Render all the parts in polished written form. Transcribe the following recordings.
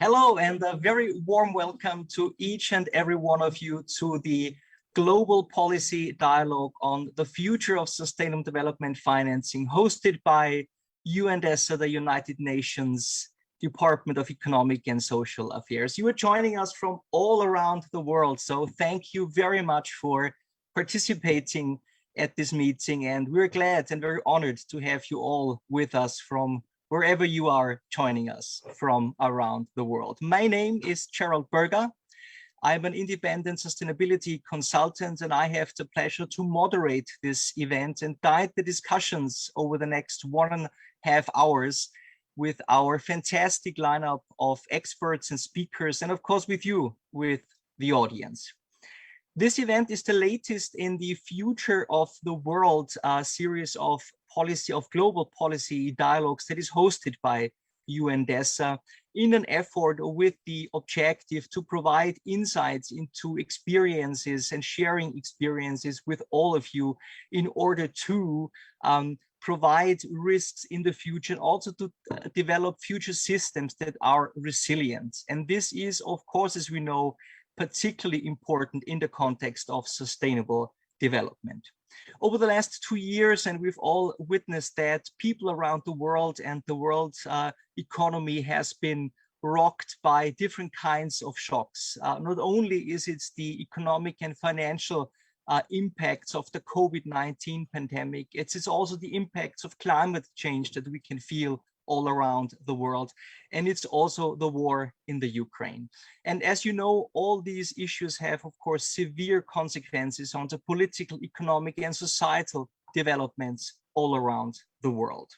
Hello, and a very warm welcome to each and every one of you to the Global Policy Dialogue on the Future of Sustainable Development Financing, hosted by UN DESA, the United Nations Department of Economic and Social Affairs. You are joining us from all around the world, so thank you very much for participating at this meeting, and we're glad and very honored to have you all with us from wherever you are joining us from around the world. My name is Gerald Berger. I'm an independent sustainability consultant, and I have the pleasure to moderate this event and guide the discussions over the next 1.5 hours with our fantastic lineup of experts and speakers, and of course with you, with the audience. This event is the latest in the Future of the World series of global policy dialogues that is hosted by UN DESA in an effort with the objective to provide insights into experiences and sharing experiences with all of you in order to provide risks in the future and also to develop future systems that are resilient. And this is, of course, as we know, particularly important in the context of sustainable development. Over the last 2 years, and we've all witnessed that people around the world and the world's economy has been rocked by different kinds of shocks. Not only is it the economic and financial impacts of the COVID-19 pandemic, it's also the impacts of climate change that we can feel all around the world. And it's also the war in the Ukraine. And as you know, all these issues have, of course, severe consequences on the political, economic, and societal developments all around the world.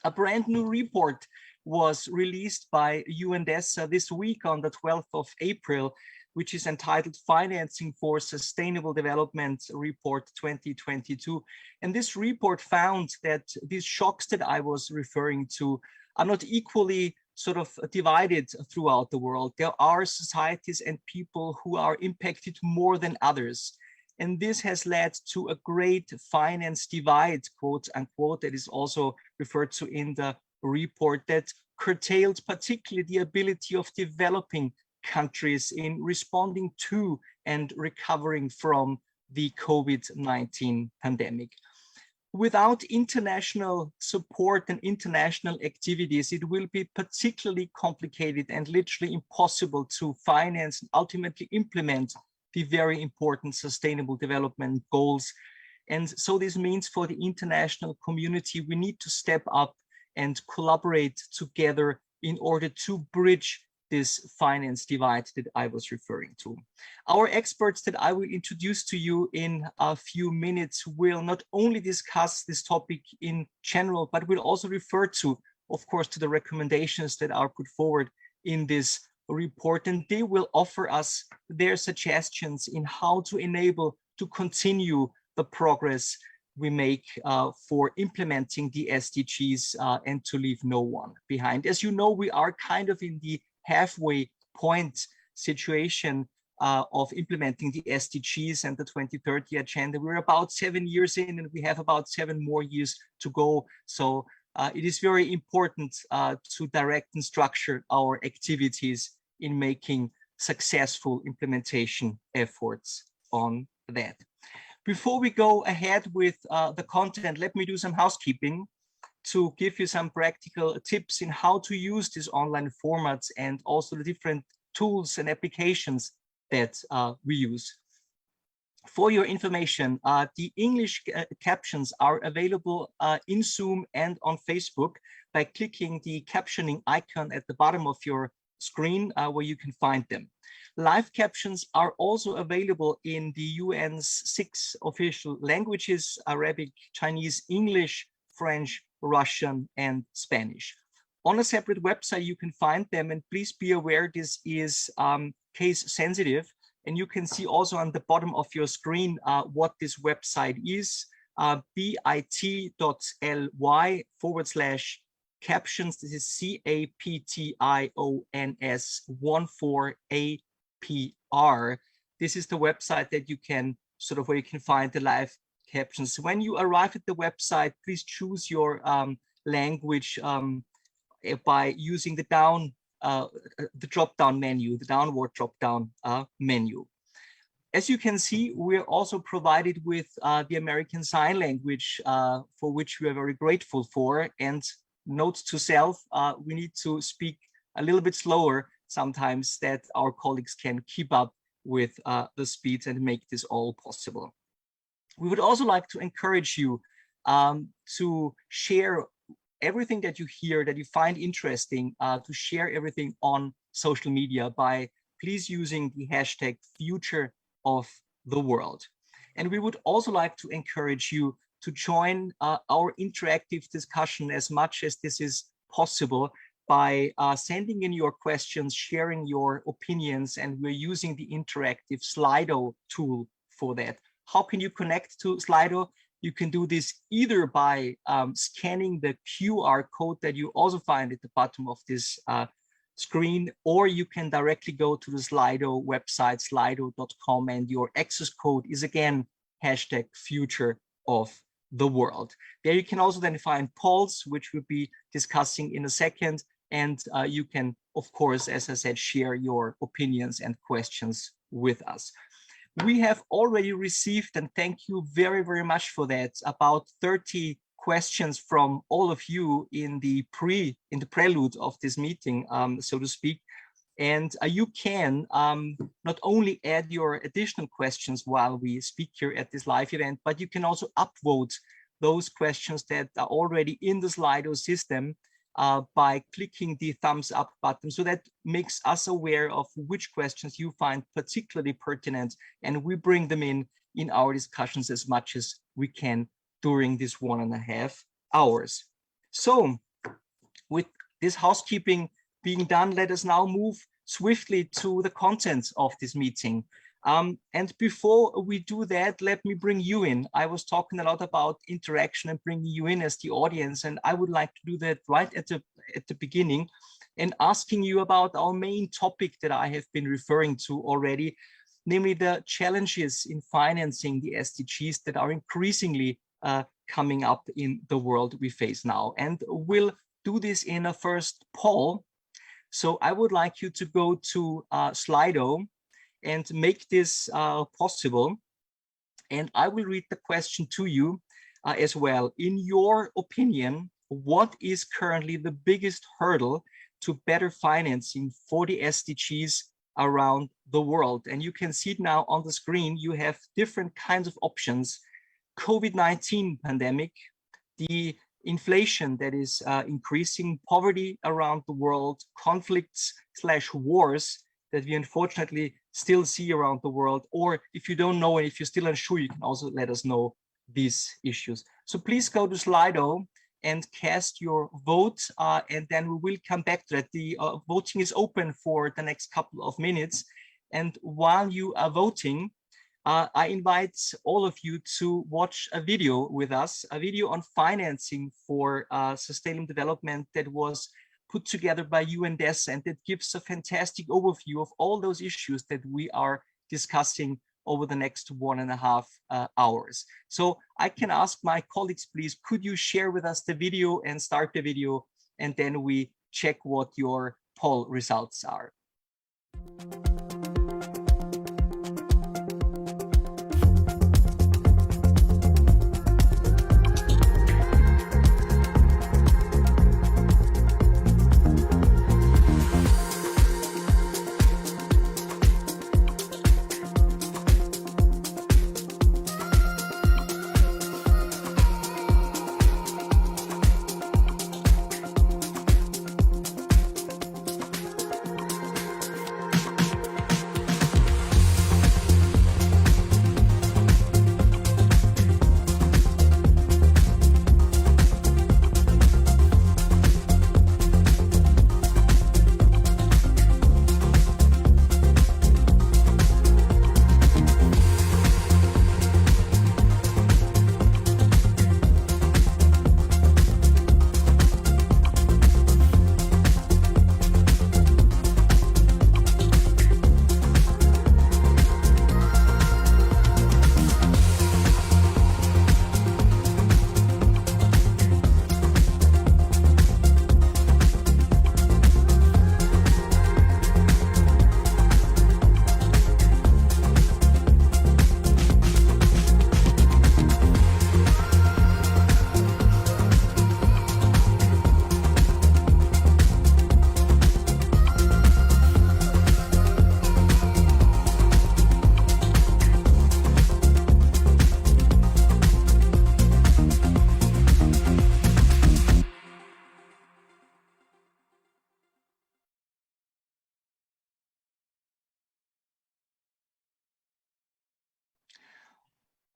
A brand new report was released by UN DESA this week on the 12th of April, which is entitled Financing for Sustainable Development Report 2022. And this report found that these shocks that I was referring to are not equally sort of divided throughout the world. There are societies and people who are impacted more than others. And this has led to a great finance divide, quote unquote, that is also referred to in the report, that curtailed particularly the ability of developing countries in responding to and recovering from the COVID-19 pandemic. Without international support and international activities, it will be particularly complicated and literally impossible to finance and ultimately implement the very important sustainable development goals. And so this means for the international community, we need to step up and collaborate together in order to bridge this finance divide that I was referring to. Our experts that I will introduce to you in a few minutes will not only discuss this topic in general, but will also refer to, of course, to the recommendations that are put forward in this report. And they will offer us their suggestions in how to enable to continue the progress we make for implementing the SDGs and to leave no one behind. As you know, we are kind of in the halfway point situation of implementing the SDGs and the 2030 agenda. We're about 7 years in, and we have about 7 more years to go. So it is very important to direct and structure our activities in making successful implementation efforts on that. Before we go ahead with the content, let me do some housekeeping to give you some practical tips in how to use these online formats and also the different tools and applications that we use. For your information, the English captions are available in Zoom and on Facebook by clicking the captioning icon at the bottom of your screen where you can find them. Live captions are also available in the UN's 6 official languages: Arabic, Chinese, English, French, Russian, and Spanish. On a separate website, you can find them, and please be aware this is case sensitive. And you can see also on the bottom of your screen what this website is, bit.ly/captions. This is CAPTIONS14APR. This is the website that you can where you can find the live captions. When you arrive at the website, please choose your language by using the down the drop-down menu, the downward drop-down menu. As you can see, we're also provided with the American Sign Language, for which we are very grateful for. And note to self, we need to speak a little bit slower sometimes that our colleagues can keep up with the speed and make this all possible. We would also like to encourage you to share everything that you hear, that you find interesting, to share everything on social media by please using the hashtag future of the world. And we would also like to encourage you to join our interactive discussion as much as this is possible by sending in your questions, sharing your opinions, and we're using the interactive Slido tool for that. How can you connect to Slido? You can do this either by scanning the QR code that you also find at the bottom of this screen, or you can directly go to the Slido website, slido.com, and your access code is again hashtag future of the world. There you can also then find polls, which we'll be discussing in a second, and you can, of course, as I said, share your opinions and questions with us. We have already received, and thank you very, very much for that, about 30 questions from all of you in the prelude of this meeting, so to speak. And you can not only add your additional questions while we speak here at this live event, but you can also upvote those questions that are already in the Slido system by clicking the thumbs up button. So that makes us aware of which questions you find particularly pertinent, and we bring them in our discussions as much as we can during this 1.5 hours. So with this housekeeping being done, let us now move swiftly to the content of this meeting. And before we do that, let me bring you in. I was talking a lot about interaction and bringing you in as the audience, and I would like to do that right at the beginning and asking you about our main topic that I have been referring to already, namely the challenges in financing the SDGs that are increasingly coming up in the world we face now. And we'll do this in a first poll. So I would like you to go to Slido and make this possible. And I will read the question to you as well. In your opinion, what is currently the biggest hurdle to better financing for the SDGs around the world? And you can see it now on the screen. You have different kinds of options. COVID-19 pandemic, the inflation that is increasing, poverty around the world, conflicts/wars that we unfortunately still see around the world. Or if you don't know and if you're still unsure, you can also let us know these issues. So please go to Slido and cast your vote, and then we will come back to that. The voting is open for the next couple of minutes. And while you are voting, I invite all of you to watch a video with us, a video on financing for sustainable development that was put together by UN DESA, and that gives a fantastic overview of all those issues that we are discussing over the next 1.5 hours. So I can ask my colleagues, please, could you share with us the video and start the video, and then we check what your poll results are.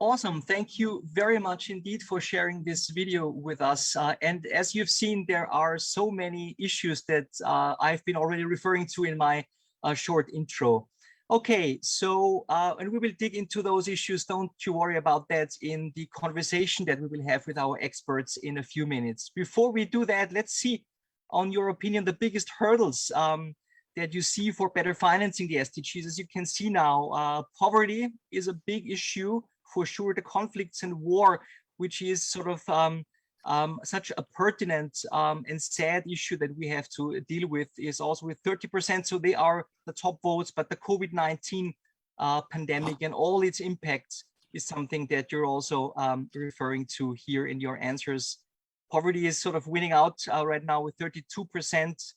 Awesome. Thank you very much indeed for sharing this video with us. And as you've seen, there are so many issues that I've been already referring to in my short intro. Okay, so, and we will dig into those issues. Don't you worry about that in the conversation that we will have with our experts in a few minutes. Before we do that, let's see, on your opinion, the biggest hurdles that you see for better financing the SDGs. As you can see now, poverty is a big issue. For sure, the conflicts and war, which is sort of such a pertinent and sad issue that we have to deal with, is also with 30%. So they are the top votes, but the COVID-19 pandemic and all its impacts is something that you're also referring to here in your answers. Poverty is sort of winning out right now with 32%,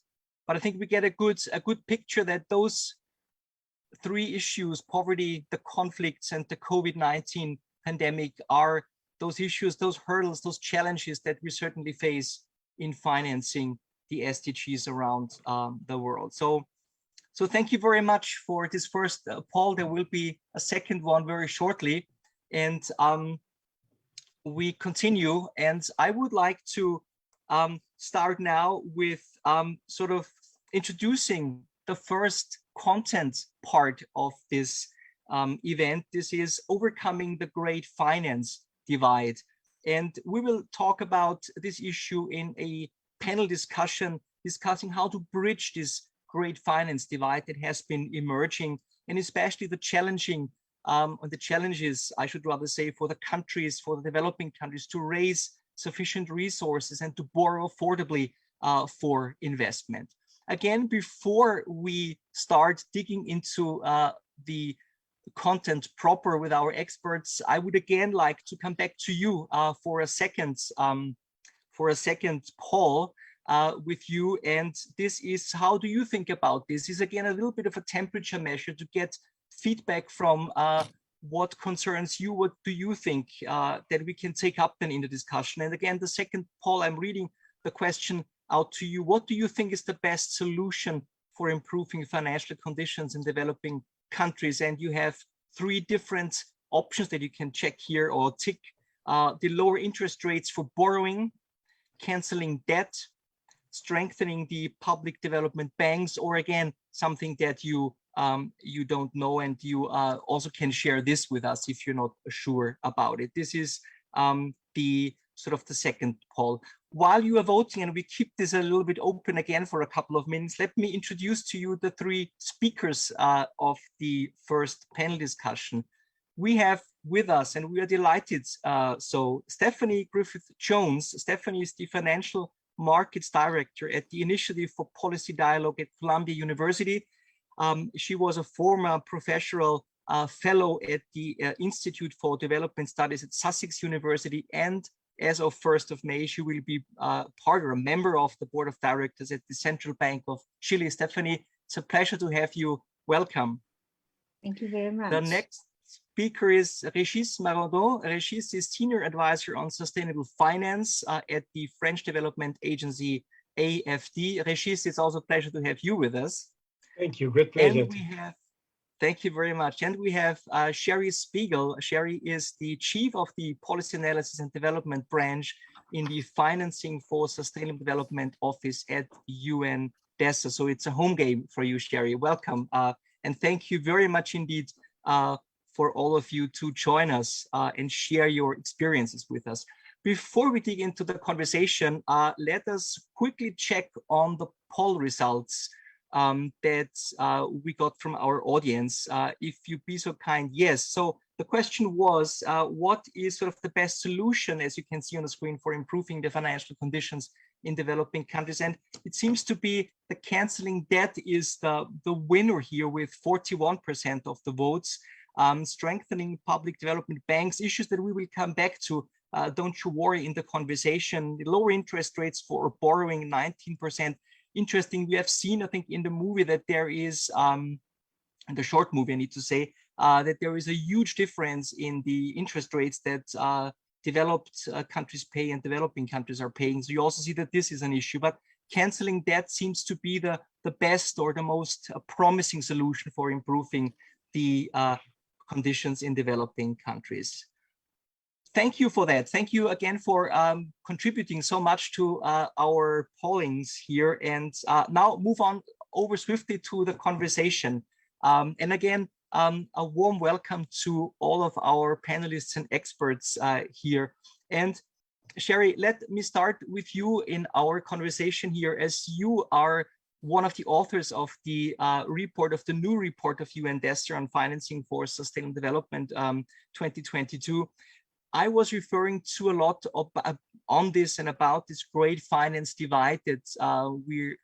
but I think we get a good picture that those three issues, poverty, the conflicts, and the COVID-19 pandemic, are those issues, those hurdles, those challenges that we certainly face in financing the SDGs around the world. So thank you very much for this first poll. There will be a second one very shortly, and we continue. And I would like to start now with sort of introducing the first content part of this event. This is overcoming the great finance divide. And we will talk about this issue in a panel discussion, discussing how to bridge this great finance divide that has been emerging, and especially the challenges, I should rather say, for the countries, for the developing countries, to raise sufficient resources and to borrow affordably for investment. Again, before we start digging into the content proper with our experts, I would again like to come back to you for a second poll with you. And this is, how do you think about this? This is again a little bit of a temperature measure to get feedback from what concerns you. What do you think that we can take up then in the discussion? And again, the second poll, I'm reading the question out to you. What do you think is the best solution for improving financial conditions in developing countries? And you have three different options that you can check here or tick. The lower interest rates for borrowing, canceling debt, strengthening the public development banks, or again, something that you don't know, and you also can share this with us if you're not sure about it. This is the sort of the second poll. While you are voting, and we keep this a little bit open again for a couple of minutes, let me introduce to you the three speakers of the first panel discussion. We have with us, and we are delighted, so Stephanie Griffith-Jones. Stephanie is the Financial Markets Director at the Initiative for Policy Dialogue at Columbia University. She was a former professional fellow at the Institute for Development Studies at Sussex University, and as of 1st of May, she will be part or a member of the Board of Directors at the Central Bank of Chile. Stephanie, it's a pleasure to have you. Welcome. Thank you very much. The next speaker is Régis Maradon. Régis is Senior Advisor on Sustainable Finance at the French Development Agency, AFD. Régis, it's also a pleasure to have you with us. Thank you, great pleasure. And we have, thank you very much. And we have Sherry Spiegel. Sherry is the Chief of the Policy Analysis and Development Branch in the Financing for Sustainable Development Office at UN DESA. So it's a home game for you, Sherry. Welcome. And thank you very much indeed for all of you to join us and share your experiences with us. Before we dig into the conversation, let us quickly check on the poll results that we got from our audience. If you be so kind, yes. So the question was, what is sort of the best solution, as you can see on the screen, for improving the financial conditions in developing countries? And it seems to be the canceling debt is the winner here with 41% of the votes. Strengthening public development banks, issues that we will come back to. Don't you worry in the conversation. The lower interest rates for borrowing, 19%. Interesting, we have seen, I think, in the movie that there is, in the short movie, I need to say, that there is a huge difference in the interest rates that developed countries pay and developing countries are paying. So you also see that this is an issue, but canceling debt seems to be the best or the most promising solution for improving the conditions in developing countries. Thank you for that. Thank you again for contributing so much to our pollings here. And now move on over swiftly to the conversation. And again, a warm welcome to all of our panelists and experts here. And Sherry, let me start with you in our conversation here, as you are one of the authors of the report, of the new report of UN DESA on financing for sustainable development 2022. I was referring to a lot of, on this and about this great finance divide that we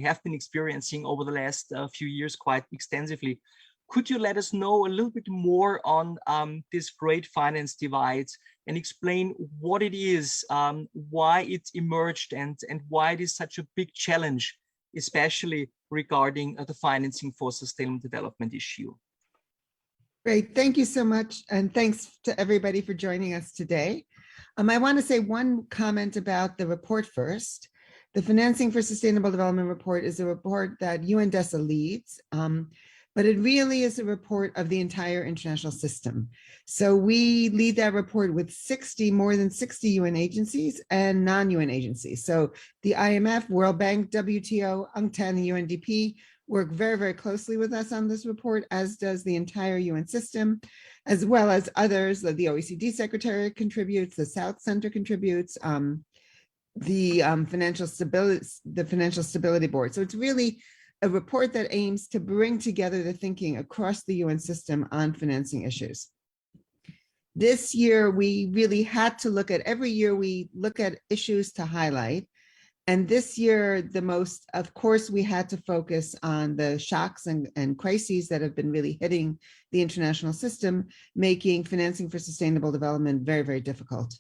have been experiencing over the last few years quite extensively. Could you let us know a little bit more on this great finance divide and explain what it is, why it emerged, and why it is such a big challenge, especially regarding the financing for sustainable development issue? Great, thank you so much. And thanks to everybody for joining us today. I want to say one comment about the report first. The Financing for Sustainable Development report is a report that UN DESA leads, but it really is a report of the entire international system. So we lead that report with more than 60 UN agencies and non-UN agencies. So the IMF, World Bank, WTO, UNCTAD, and UNDP work very, very closely with us on this report, as does the entire UN system, as well as others. The OECD Secretariat contributes, the South Center contributes, the Financial Stability Board. So it's really a report that aims to bring together the thinking across the UN system on financing issues. This year, we really had to look at, every year we look at issues to highlight. And this year, of course, we had to focus on the shocks and crises that have been really hitting the international system, making financing for sustainable development very, very difficult.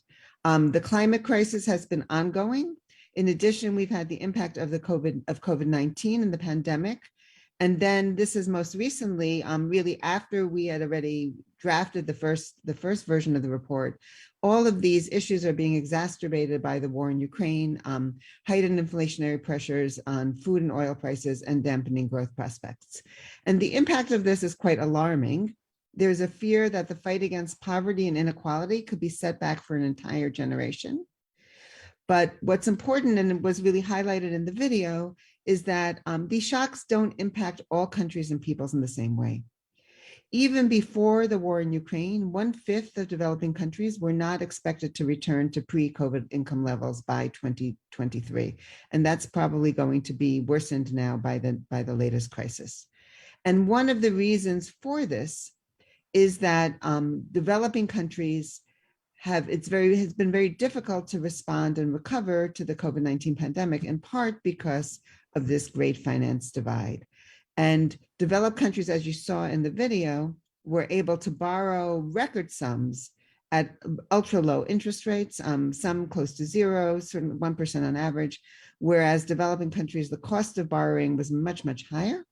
The climate crisis has been ongoing. In addition, we've had the impact of COVID-19 and the pandemic. And then this is most recently, really after we had already drafted the first version of the report, all of these issues are being exacerbated by the war in Ukraine, heightened inflationary pressures on food and oil prices, and dampening growth prospects. And the impact of this is quite alarming. There's a fear that the fight against poverty and inequality could be set back for an entire generation. But what's important, and it was really highlighted in the video, is that these shocks don't impact all countries and peoples in the same way. Even before the war in Ukraine, 1/5 of developing countries were not expected to return to pre-COVID income levels by 2023. And that's probably going to be worsened now by the latest crisis. And one of the reasons for this is that developing countries has been very difficult to respond and recover to the COVID-19 pandemic, in part because of this great finance divide. And developed countries, as you saw in the video, were able to borrow record sums at ultra low interest rates, some close to zero, certainly 1% on average, whereas developing countries, the cost of borrowing was much, much higher.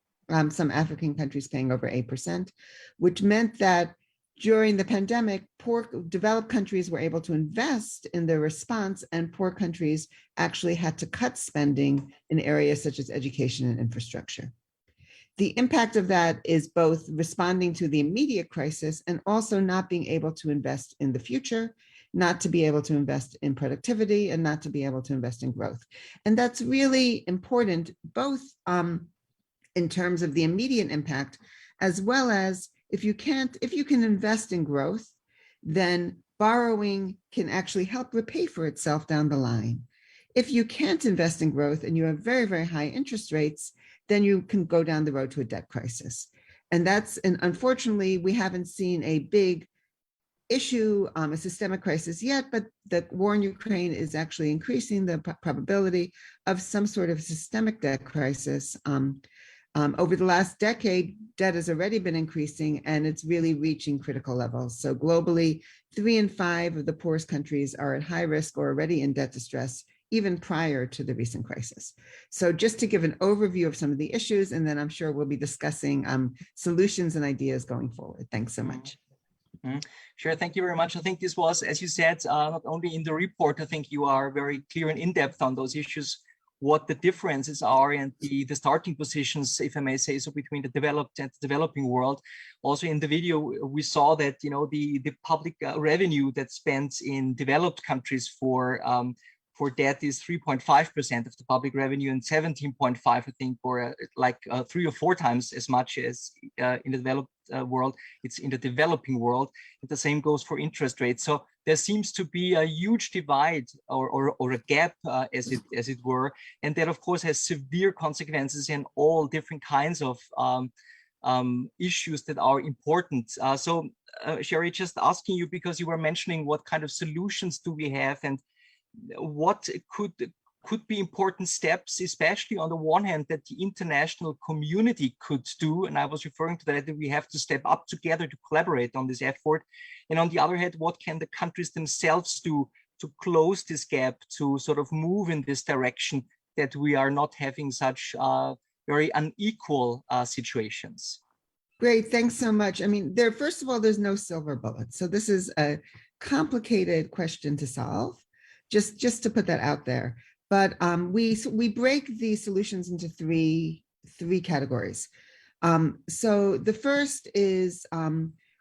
Some African countries paying over 8%, which meant that during the pandemic, poor developed countries were able to invest in their response, and poor countries actually had to cut spending in areas such as education and infrastructure. The impact of that is both responding to the immediate crisis and also not being able to invest in the future, not to be able to invest in productivity, and not to be able to invest in growth. And that's really important, both in terms of the immediate impact, as well as if you can invest in growth, then borrowing can actually help repay for itself down the line. If you can't invest in growth and you have very, very high interest rates, then you can go down the road to a debt crisis. And unfortunately, we haven't seen a big issue, a systemic crisis yet, but the war in Ukraine is actually increasing the probability of some sort of systemic debt crisis. Over the last decade, debt has already been increasing, and it's really reaching critical levels. So globally, 3 in 5 of the poorest countries are at high risk or already in debt distress, even prior to the recent crisis. So just to give an overview of some of the issues, and then I'm sure we'll be discussing solutions and ideas going forward. Thanks so much. Sure, thank you very much. I think this was, as you said, not only in the report, I think you are very clear and in-depth on those issues. what the differences are and the starting positions, if I may say so, between the developed and the developing world. Also in the video, we saw that, you know, the public revenue that's spent in developed countries for debt is 3.5% of the public revenue, and 17.5, I think, or 3 or 4 times as much as in the developed world. It's in the developing world. And the same goes for interest rates. So there seems to be a huge divide or a gap, as it were, and that of course has severe consequences in all different kinds of issues that are important. So Sherry, just asking you, because you were mentioning what kind of solutions do we have, and what could be important steps, especially on the one hand, that the international community could do. And I was referring to that we have to step up together to collaborate on this effort. And on the other hand, what can the countries themselves do to close this gap, to sort of move in this direction, that we are not having such very unequal situations? Great, thanks so much. I mean, first of all, there's no silver bullet. So this is a complicated question to solve, just to put that out there. But we break these solutions into three categories. So the first is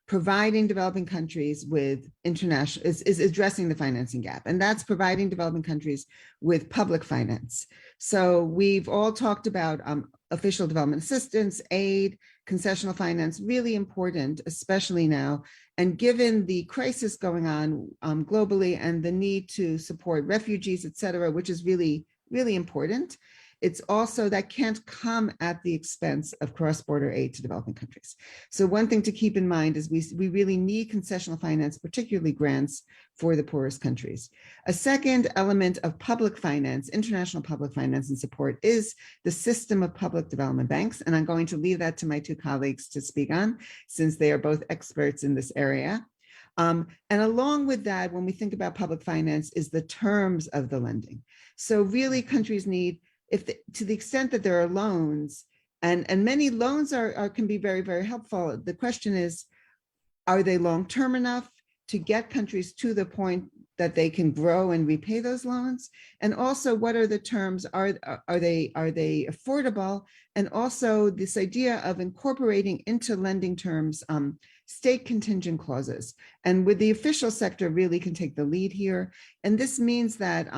providing developing countries with is addressing the financing gap, and that's providing developing countries with public finance. So we've all talked about official development assistance, aid, concessional finance, really important, especially now. And given the crisis going on globally and the need to support refugees, et cetera, which is really, really important, it's also that can't come at the expense of cross-border aid to developing countries. So one thing to keep in mind is we really need concessional finance, particularly grants for the poorest countries. A second element of public finance, international public finance and support, is the system of public development banks. And I'm going to leave that to my 2 colleagues to speak on, since they are both experts in this area. And along with that, when we think about public finance, is the terms of the lending. So really countries need, to the extent that there are loans, and many loans can be very, very helpful. The question is, are they long-term enough to get countries to the point that they can grow and repay those loans? And also, what are the terms? Are they affordable? And also this idea of incorporating into lending terms state contingent clauses. And with the official sector really can take the lead here. And this means that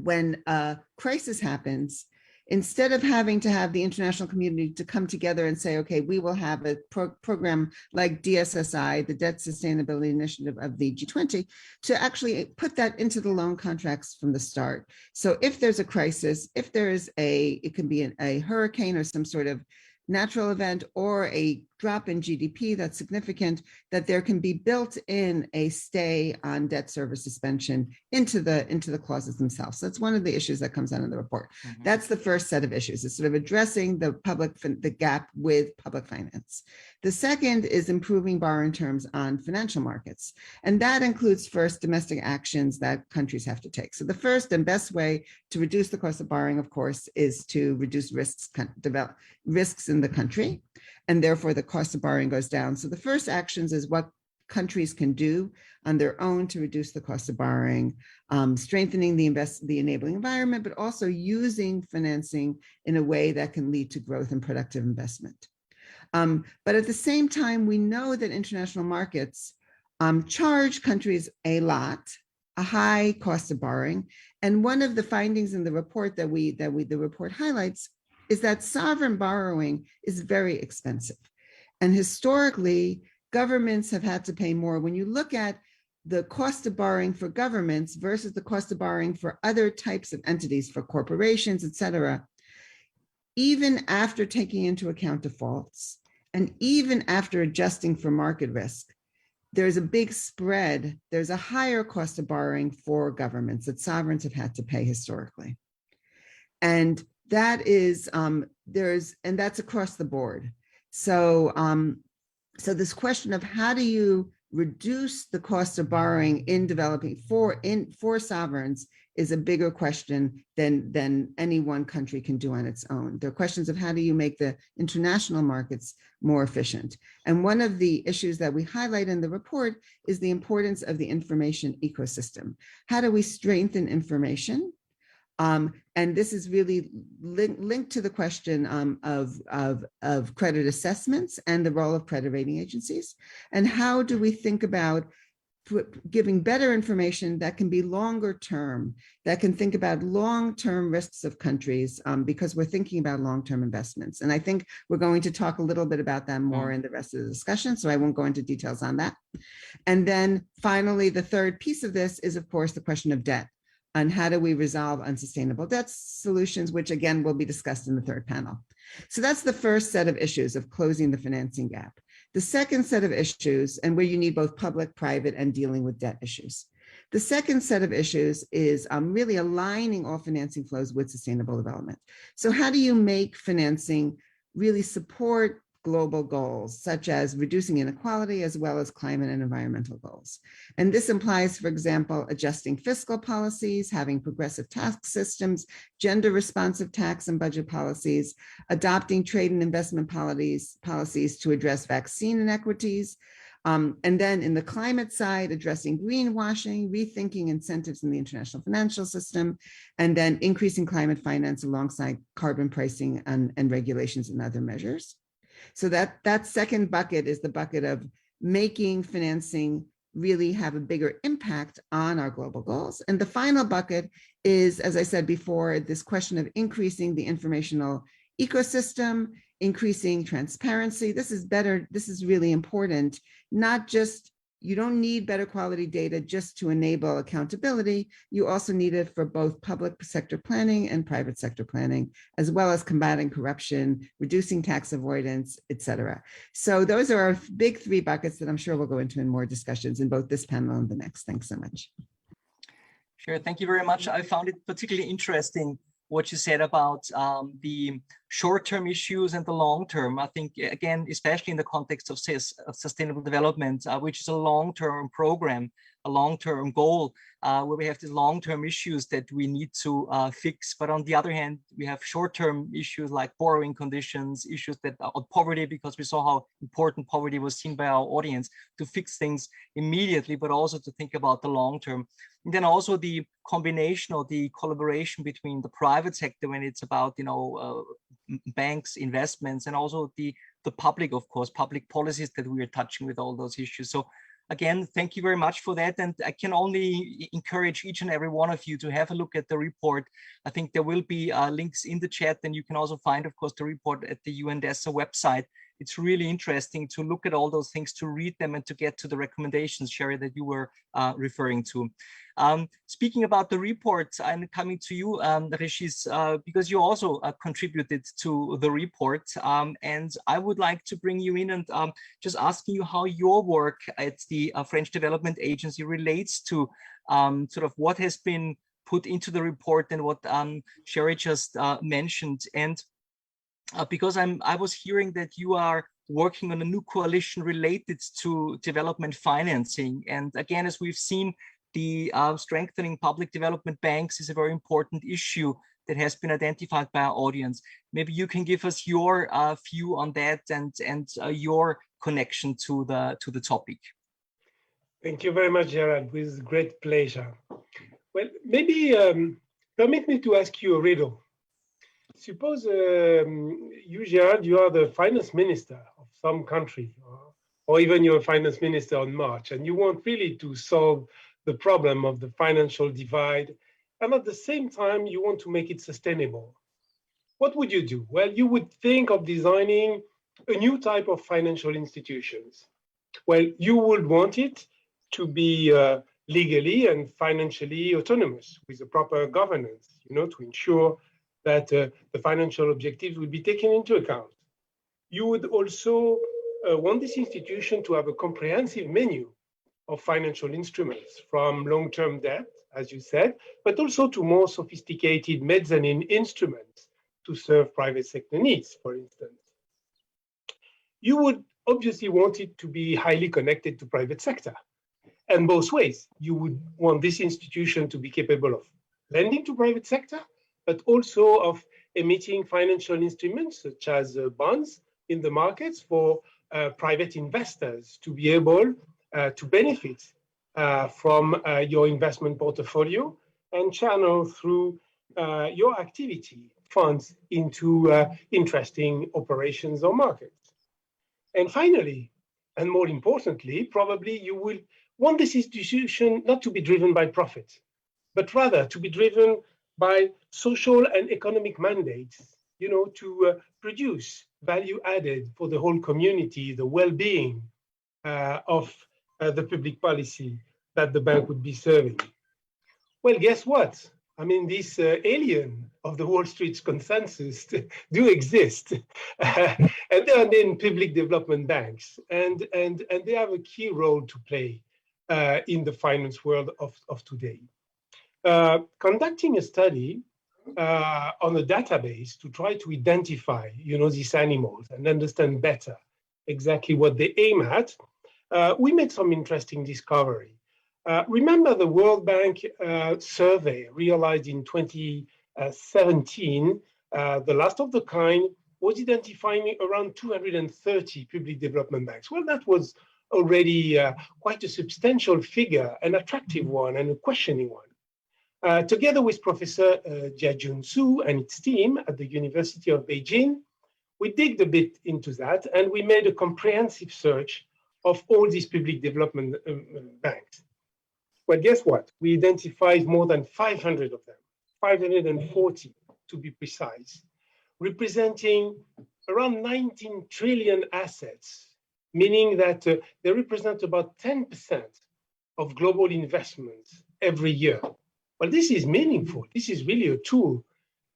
when a crisis happens, instead of having to have the international community to come together and say, okay, we will have a program like DSSI, the Debt Sustainability Initiative of the G20, to actually put that into the loan contracts from the start. So if there's a crisis, if there is it can be a hurricane or some sort of natural event or a drop in GDP that's significant, that there can be built in a stay on debt service suspension into the clauses themselves. So that's one of the issues that comes out in the report. Mm-hmm. That's the first set of issues. It's sort of addressing the gap with public finance. The second is improving borrowing terms on financial markets. And that includes first domestic actions that countries have to take. So the first and best way to reduce the cost of borrowing, of course, is to reduce risks in the country, and therefore the cost of borrowing goes down. So the first actions is what countries can do on their own to reduce the cost of borrowing, strengthening the enabling environment, but also using financing in a way that can lead to growth and productive investment. But at the same time, we know that international markets charge countries a high cost of borrowing. And one of the findings in the report that the report highlights is that sovereign borrowing is very expensive. And historically, governments have had to pay more. When you look at the cost of borrowing for governments versus the cost of borrowing for other types of entities, for corporations, et cetera, even after taking into account defaults, and even after adjusting for market risk, there's a big spread. There's a higher cost of borrowing for governments that sovereigns have had to pay historically. And that is, and that's across the board. So, so this question of how do you reduce the cost of borrowing in developing for sovereigns is a bigger question than any one country can do on its own. There are questions of how do you make the international markets more efficient. And one of the issues that we highlight in the report is the importance of the information ecosystem. How do we strengthen information And this is really linked to the question of credit assessments and the role of credit rating agencies. And how do we think about giving better information that can be longer term, that can think about long-term risks of countries, because we're thinking about long-term investments. And I think we're going to talk a little bit about that more in the rest of the discussion, so I won't go into details on that. And then finally, the third piece of this is, of course, the question of debt. And how do we resolve unsustainable debt solutions, which again will be discussed in the third panel. So that's the first set of issues of closing the financing gap. The second set of issues, and where you need both public, private, and dealing with debt issues. The second set of issues is really aligning all financing flows with sustainable development. So how do you make financing really support global goals, such as reducing inequality, as well as climate and environmental goals? And this implies, for example, adjusting fiscal policies, having progressive tax systems, gender responsive tax and budget policies, adopting trade and investment policies to address vaccine inequities, and then in the climate side, addressing greenwashing, rethinking incentives in the international financial system, and then increasing climate finance alongside carbon pricing and regulations and other measures. So that second bucket is the bucket of making financing really have a bigger impact on our global goals. And the final bucket is, as I said before, this question of increasing the informational ecosystem, increasing transparency. This is really important. Not just, you don't need better quality data just to enable accountability. You also need it for both public sector planning and private sector planning, as well as combating corruption, reducing tax avoidance, et cetera. So those are our big three buckets that I'm sure we'll go into in more discussions in both this panel and the next. Thanks so much. Sure, thank you very much. I found it particularly interesting what you said about the short-term issues and the long-term. I think, again, especially in the context of sustainable development, which is a long-term program, a long-term goal, where we have these long-term issues that we need to fix. But on the other hand, we have short-term issues like borrowing conditions, issues that are poverty, because we saw how important poverty was seen by our audience, to fix things immediately, but also to think about the long-term. And then also the combination or the collaboration between the private sector when it's about, banks, investments, and also the public, of course, public policies that we are touching with all those issues. So again, thank you very much for that. And I can only encourage each and every one of you to have a look at the report. I think there will be links in the chat, and you can also find, of course, the report at the UN DESA website. It's really interesting to look at all those things, to read them, and to get to the recommendations, Sherry, that you were referring to. Speaking about the report, I'm coming to you, Regis, because you also contributed to the report. And I would like to bring you in and just asking you how your work at the French Development Agency relates to sort of what has been put into the report and what Sherry just mentioned. And because I was hearing that you are working on a new coalition related to development financing. And again, as we've seen, the strengthening public development banks is a very important issue that has been identified by our audience. Maybe you can give us your view on that and your connection to the topic. Thank you very much, Gerard, with great pleasure. Well, maybe permit me to ask you a riddle. Suppose you, Gerard, you are the finance minister of some country, or even you're a finance minister on March, and you want really to solve the problem of the financial divide, and at the same time, you want to make it sustainable. What would you do? Well, you would think of designing a new type of financial institutions. Well, you would want it to be legally and financially autonomous with a proper governance, to ensure that the financial objectives will be taken into account. You would also want this institution to have a comprehensive menu of financial instruments, from long-term debt, as you said, but also to more sophisticated mezzanine instruments to serve private sector needs, for instance. You would obviously want it to be highly connected to private sector. And both ways, you would want this institution to be capable of lending to private sector, but also of emitting financial instruments such as bonds in the markets for private investors to be able to benefit from your investment portfolio and channel through your activity funds into interesting operations or markets. And finally, and more importantly, probably you will want this institution not to be driven by profit, but rather to be driven by social and economic mandates, to produce value added for the whole community, the well-being of the public policy that the bank would be serving. Well, guess what? I mean, this alien of the Wall Street's consensus do exist. And they are named public development banks. And they have a key role to play in the finance world of today. Conducting a study on a database to try to identify, these animals and understand better exactly what they aim at, we made some interesting discovery. Remember the World Bank survey realized in 2017, the last of the kind, was identifying around 230 public development banks. Well, that was already quite a substantial figure, an attractive one and a questioning one. Together with Professor Jiajun Su and its team at the University of Beijing, we digged a bit into that and we made a comprehensive search of all these public development banks. Well, guess what? We identified more than 500 of them, 540 to be precise, representing around 19 trillion assets, meaning that they represent about 10% of global investments every year. Well, this is meaningful. This is really a tool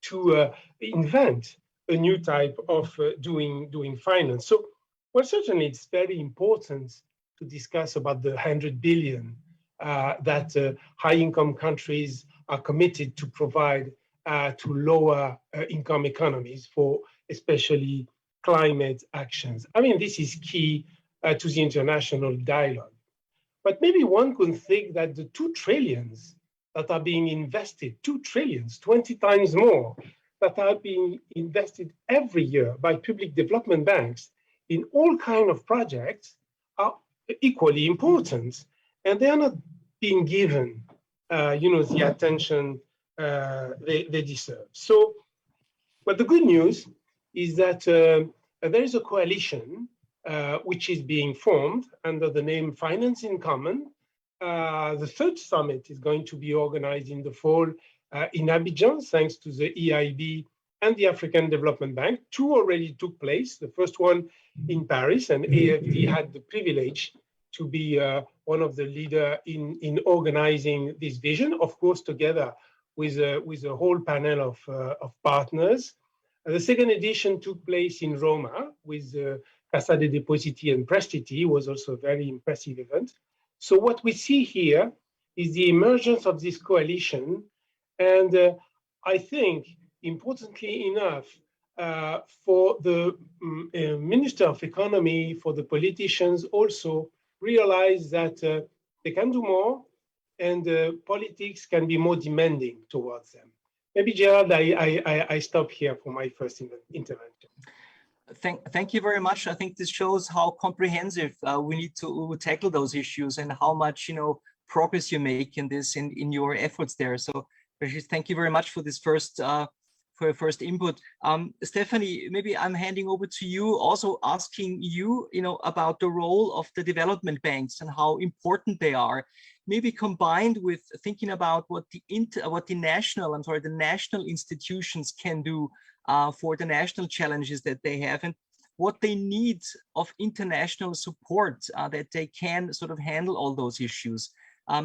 to invent a new type of doing finance. So, well, certainly it's very important to discuss about the 100 billion that high-income countries are committed to provide to lower income economies for especially climate actions. I mean, this is key to the international dialogue. But maybe one could think that the 2 trillions that are being invested, 2 trillions, 20 times more, that are being invested every year by public development banks in all kinds of projects are equally important. And they are not being given, the attention they deserve. So, but the good news is that there is a coalition which is being formed under the name Finance in Common. The third summit is going to be organized in the fall in Abidjan, thanks to the EIB and the African Development Bank. 2 already took place. The first one in Paris, and AFD had the privilege to be one of the leaders in organizing this vision, of course, together with a whole panel of partners. The second edition took place in Roma with Cassa dei Depositi and Prestiti, was also a very impressive event. So what we see here is the emergence of this coalition, and I think, importantly enough, for the Minister of Economy, for the politicians also realize that they can do more, and politics can be more demanding towards them. Maybe, Gerald, I stop here for my first intervention. Thank you very much. I think this shows how comprehensive we need to tackle those issues and how much progress you make in this in your efforts there. So, Rashid, thank you very much for this first input. Stephanie, maybe I'm handing over to you, also asking you, about the role of the development banks and how important they are. Maybe combined with thinking about what the national institutions can do for the national challenges that they have and what they need of international support that they can sort of handle all those issues.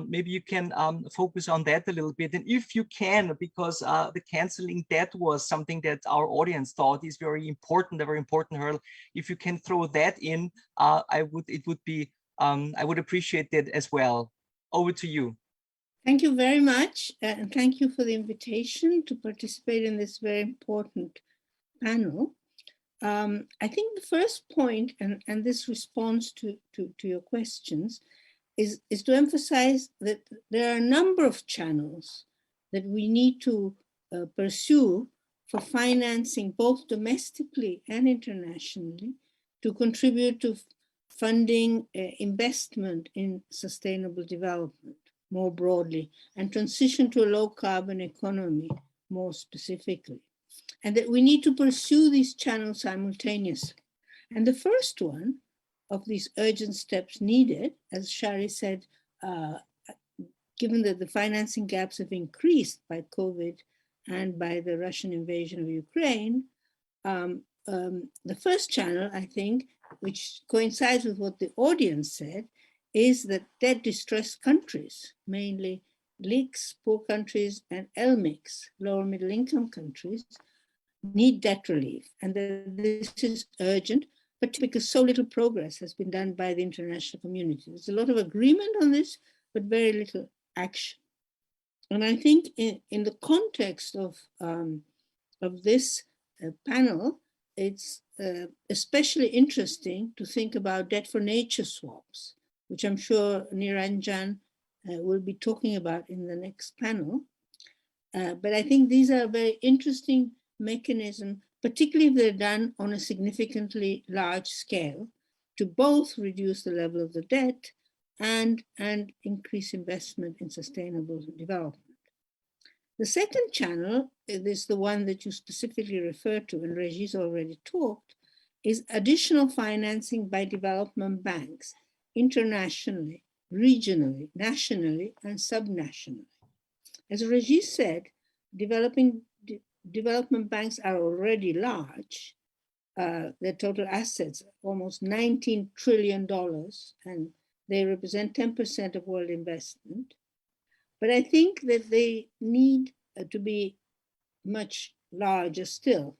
Maybe you can focus on that a little bit. And if you can, because the canceling debt was something that our audience thought is very important, a very important hurdle. If you can throw that in, I would appreciate that as well. Over to you. Thank you very much. And thank you for the invitation to participate in this very important panel. I think the first point, and this responds to your questions, is to emphasize that there are a number of channels that we need to pursue for financing both domestically and internationally to contribute to funding investment in sustainable development more broadly and transition to a low carbon economy more specifically, and that we need to pursue these channels simultaneously. And the first one of these urgent steps needed, as Shari said, given that the financing gaps have increased by COVID and by the Russian invasion of Ukraine, the first channel, I think, which coincides with what the audience said, is that debt-distressed countries, mainly LICs, poor countries, and LMICs, lower middle income countries, need debt relief. And that this is urgent, but because so little progress has been done by the international community. There's a lot of agreement on this, but very little action. And I think in the context of this panel, it's especially interesting to think about debt for nature swaps, which I'm sure Niranjan will be talking about in the next panel. But I think these are very interesting mechanisms, particularly if they're done on a significantly large scale, to both reduce the level of the debt and increase investment in sustainable development. The second channel is the one that you specifically referred to, and Regis already talked, is additional financing by development banks internationally, regionally, nationally, and subnationally. As Regis said, development banks are already large. Their total assets, almost $19 trillion, and they represent 10% of world investment. But I think that they need to be much larger still.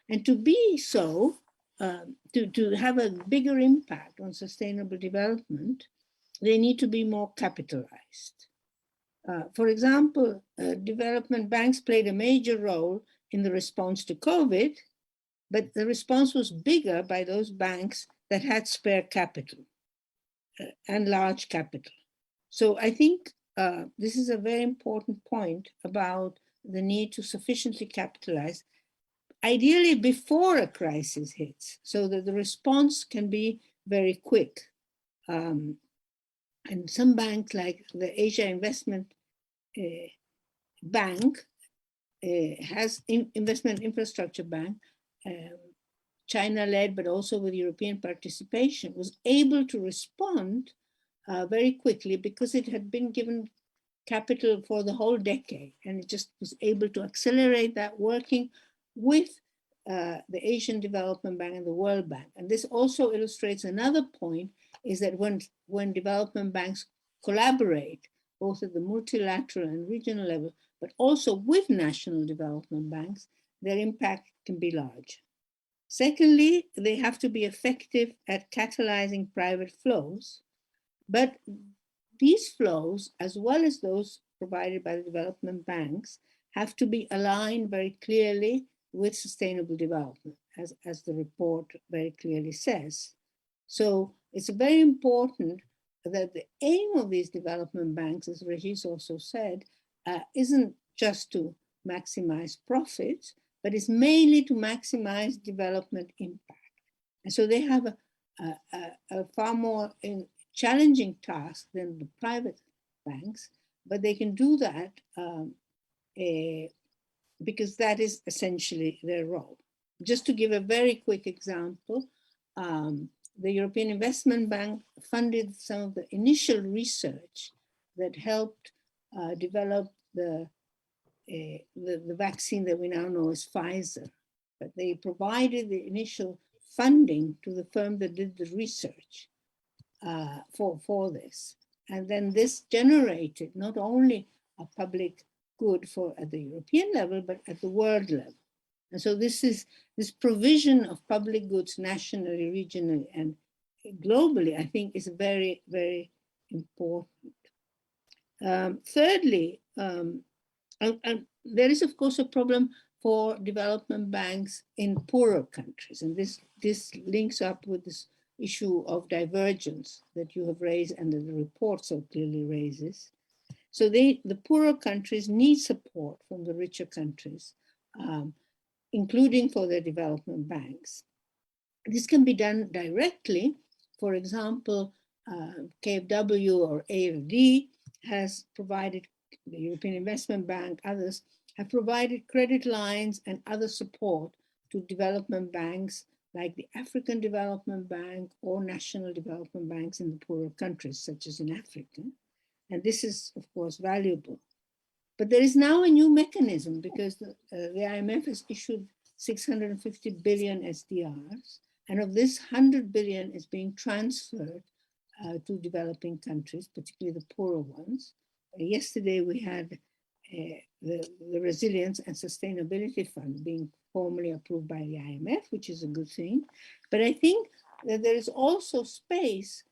And to be so, to have a bigger impact on sustainable development, they need to be more capitalized. For example, development banks played a major role in the response to COVID, but the response was bigger by those banks that had spare capital and large capital. So I think this is a very important point about the need to sufficiently capitalize, ideally before a crisis hits, so that the response can be very quick. And some banks like the Asia Investment Bank has Investment Infrastructure Bank, China-led, but also with European participation, was able to respond very quickly because it had been given capital for the whole decade, and it just was able to accelerate that working with the Asian Development Bank and the World Bank. And this also illustrates another point, is that when development banks collaborate, both at the multilateral and regional level, but also with national development banks, their impact can be large. Secondly, they have to be effective at catalyzing private flows, but these flows, as well as those provided by the development banks, have to be aligned very clearly with sustainable development, as the report very clearly says. So it's very important that the aim of these development banks, as Regis also said, isn't just to maximize profits, but is mainly to maximize development impact. And so they have a far more challenging task than the private banks, but they can do that because that is essentially their role. Just to give a very quick example, the European Investment Bank funded some of the initial research that helped develop the vaccine that we now know as Pfizer. But they provided the initial funding to the firm that did the research for this. And then this generated not only a public good at the European level, but at the world level. And so this provision of public goods nationally, regionally, and globally, I think is very, very important. Thirdly, there is, of course, a problem for development banks in poorer countries. And this links up with this issue of divergence that you have raised and that the report so clearly raises. So the poorer countries need support from the richer countries, including for their development banks. This can be done directly. For example, KfW or AFD has provided, the European Investment Bank, others, have provided credit lines and other support to development banks like the African Development Bank or national development banks in the poorer countries, such as in Africa. And this is, of course, valuable. But there is now a new mechanism because the IMF has issued 650 billion SDRs, and of this 100 billion is being transferred to developing countries, particularly the poorer ones. Yesterday we had the Resilience and Sustainability Fund being formally approved by the IMF, which is a good thing. But I think that there is also space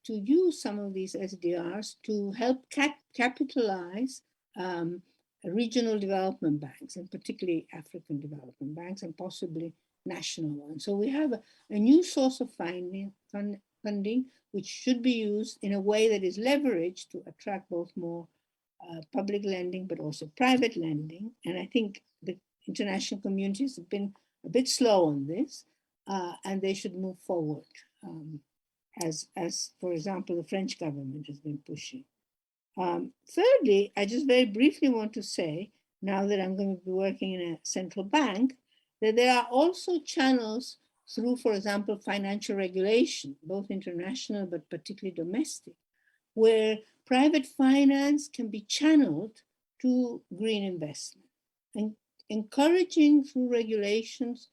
to use some of these SDRs to help capitalize regional development banks, and particularly African development banks, and possibly national ones. So we have a new source of funding, which should be used in a way that is leveraged to attract both more public lending, but also private lending. And I think the international communities have been a bit slow on this, and they should move forward, as for example, the French government has been pushing. Thirdly, I just very briefly want to say, now that I'm going to be working in a central bank, that there are also channels through, for example, financial regulation, both international but particularly domestic, where private finance can be channeled to green investment, and encouraging through regulations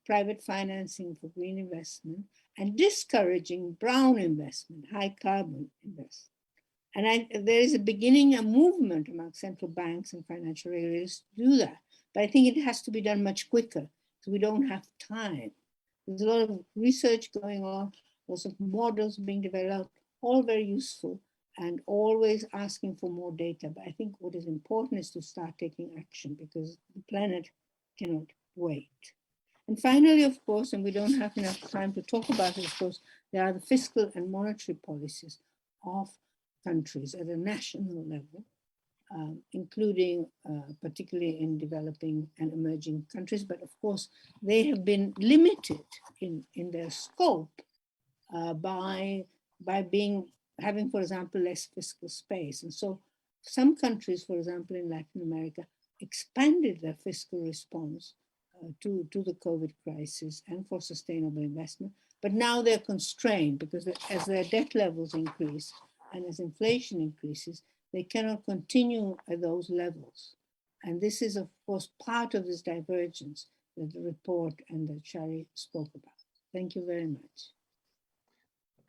private financing for green investment, and discouraging brown investment, high carbon investment. And there is a movement among central banks and financial regulators to do that. But I think it has to be done much quicker, because we don't have time. There's a lot of research going on, lots of models being developed, all very useful, and always asking for more data. But I think what is important is to start taking action, because the planet cannot wait. And finally, of course, and we don't have enough time to talk about it, of course, there are the fiscal and monetary policies of countries at a national level, including particularly in developing and emerging countries. But of course, they have been limited in their scope by having, for example, less fiscal space. And so some countries, for example, in Latin America, expanded their fiscal response to the COVID crisis and for sustainable investment. But now they're constrained, because as their debt levels increase and as inflation increases, they cannot continue at those levels. And this is, of course, part of this divergence that the report and that Shari spoke about. Thank you very much.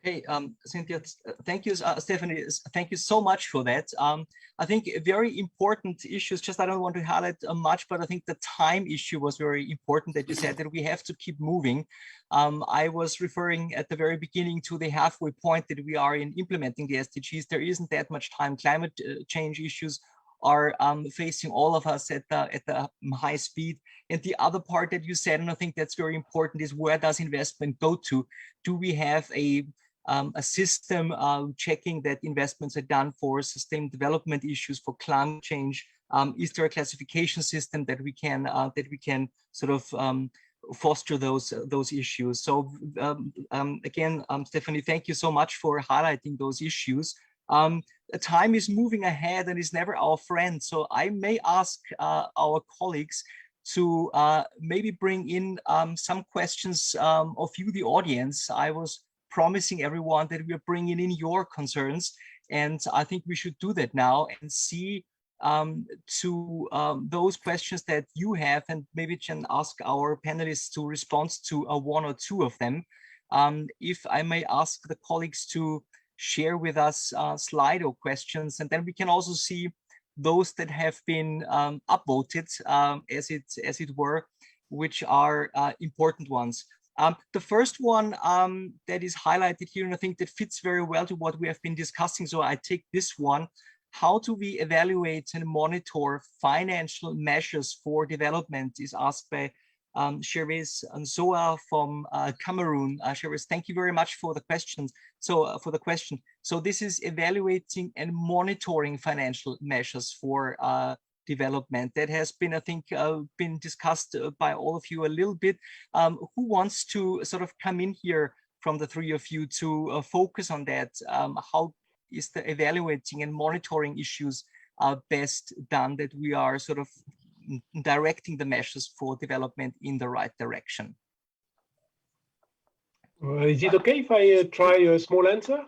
Okay, Cynthia, thank you, Stephanie, thank you so much for that. I think very important issues, just I don't want to highlight much, but I think the time issue was very important, that you said that we have to keep moving. I was referring at the very beginning to the halfway point that we are in implementing the SDGs. There isn't that much time. Climate change issues are facing all of us at the high speed. And the other part that you said, and I think that's very important, is where does investment go to? Do we have a system checking that investments are done for sustainable development issues, for climate change? Is there a classification system that we can sort of foster those issues? So again, Stephanie, thank you so much for highlighting those issues. Time is moving ahead and is never our friend. So I may ask our colleagues to maybe bring in some questions of you, the audience. I was promising everyone that we are bringing in your concerns, and I think we should do that now and see to those questions that you have, and maybe can ask our panelists to respond to one or two of them. If I may ask the colleagues to share with us Slido questions, and then we can also see those that have been upvoted, as it were, which are important ones. The first one that is highlighted here, and I think that fits very well to what we have been discussing, so I take this one. How do we evaluate and monitor financial measures for development, is asked by Shervis Nzoa from Cameroon. Shervis, thank you very much for the questions. So So this is evaluating and monitoring financial measures for development. That has been, I think, been discussed by all of you a little bit. Who wants to sort of come in here from the three of you to focus on that? How is the evaluating and monitoring issues best done, that we are sort of directing the measures for development in the right direction. Is it okay if I try a small answer?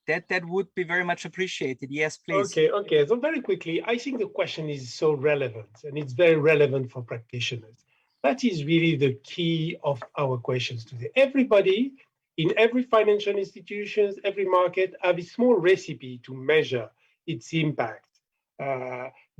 That would be very much appreciated. Yes, please. Okay. So very quickly, I think the question is so relevant, and it's very relevant for practitioners. That is really the key of our questions today. Everybody in every financial institutions, every market have a small recipe to measure its impact,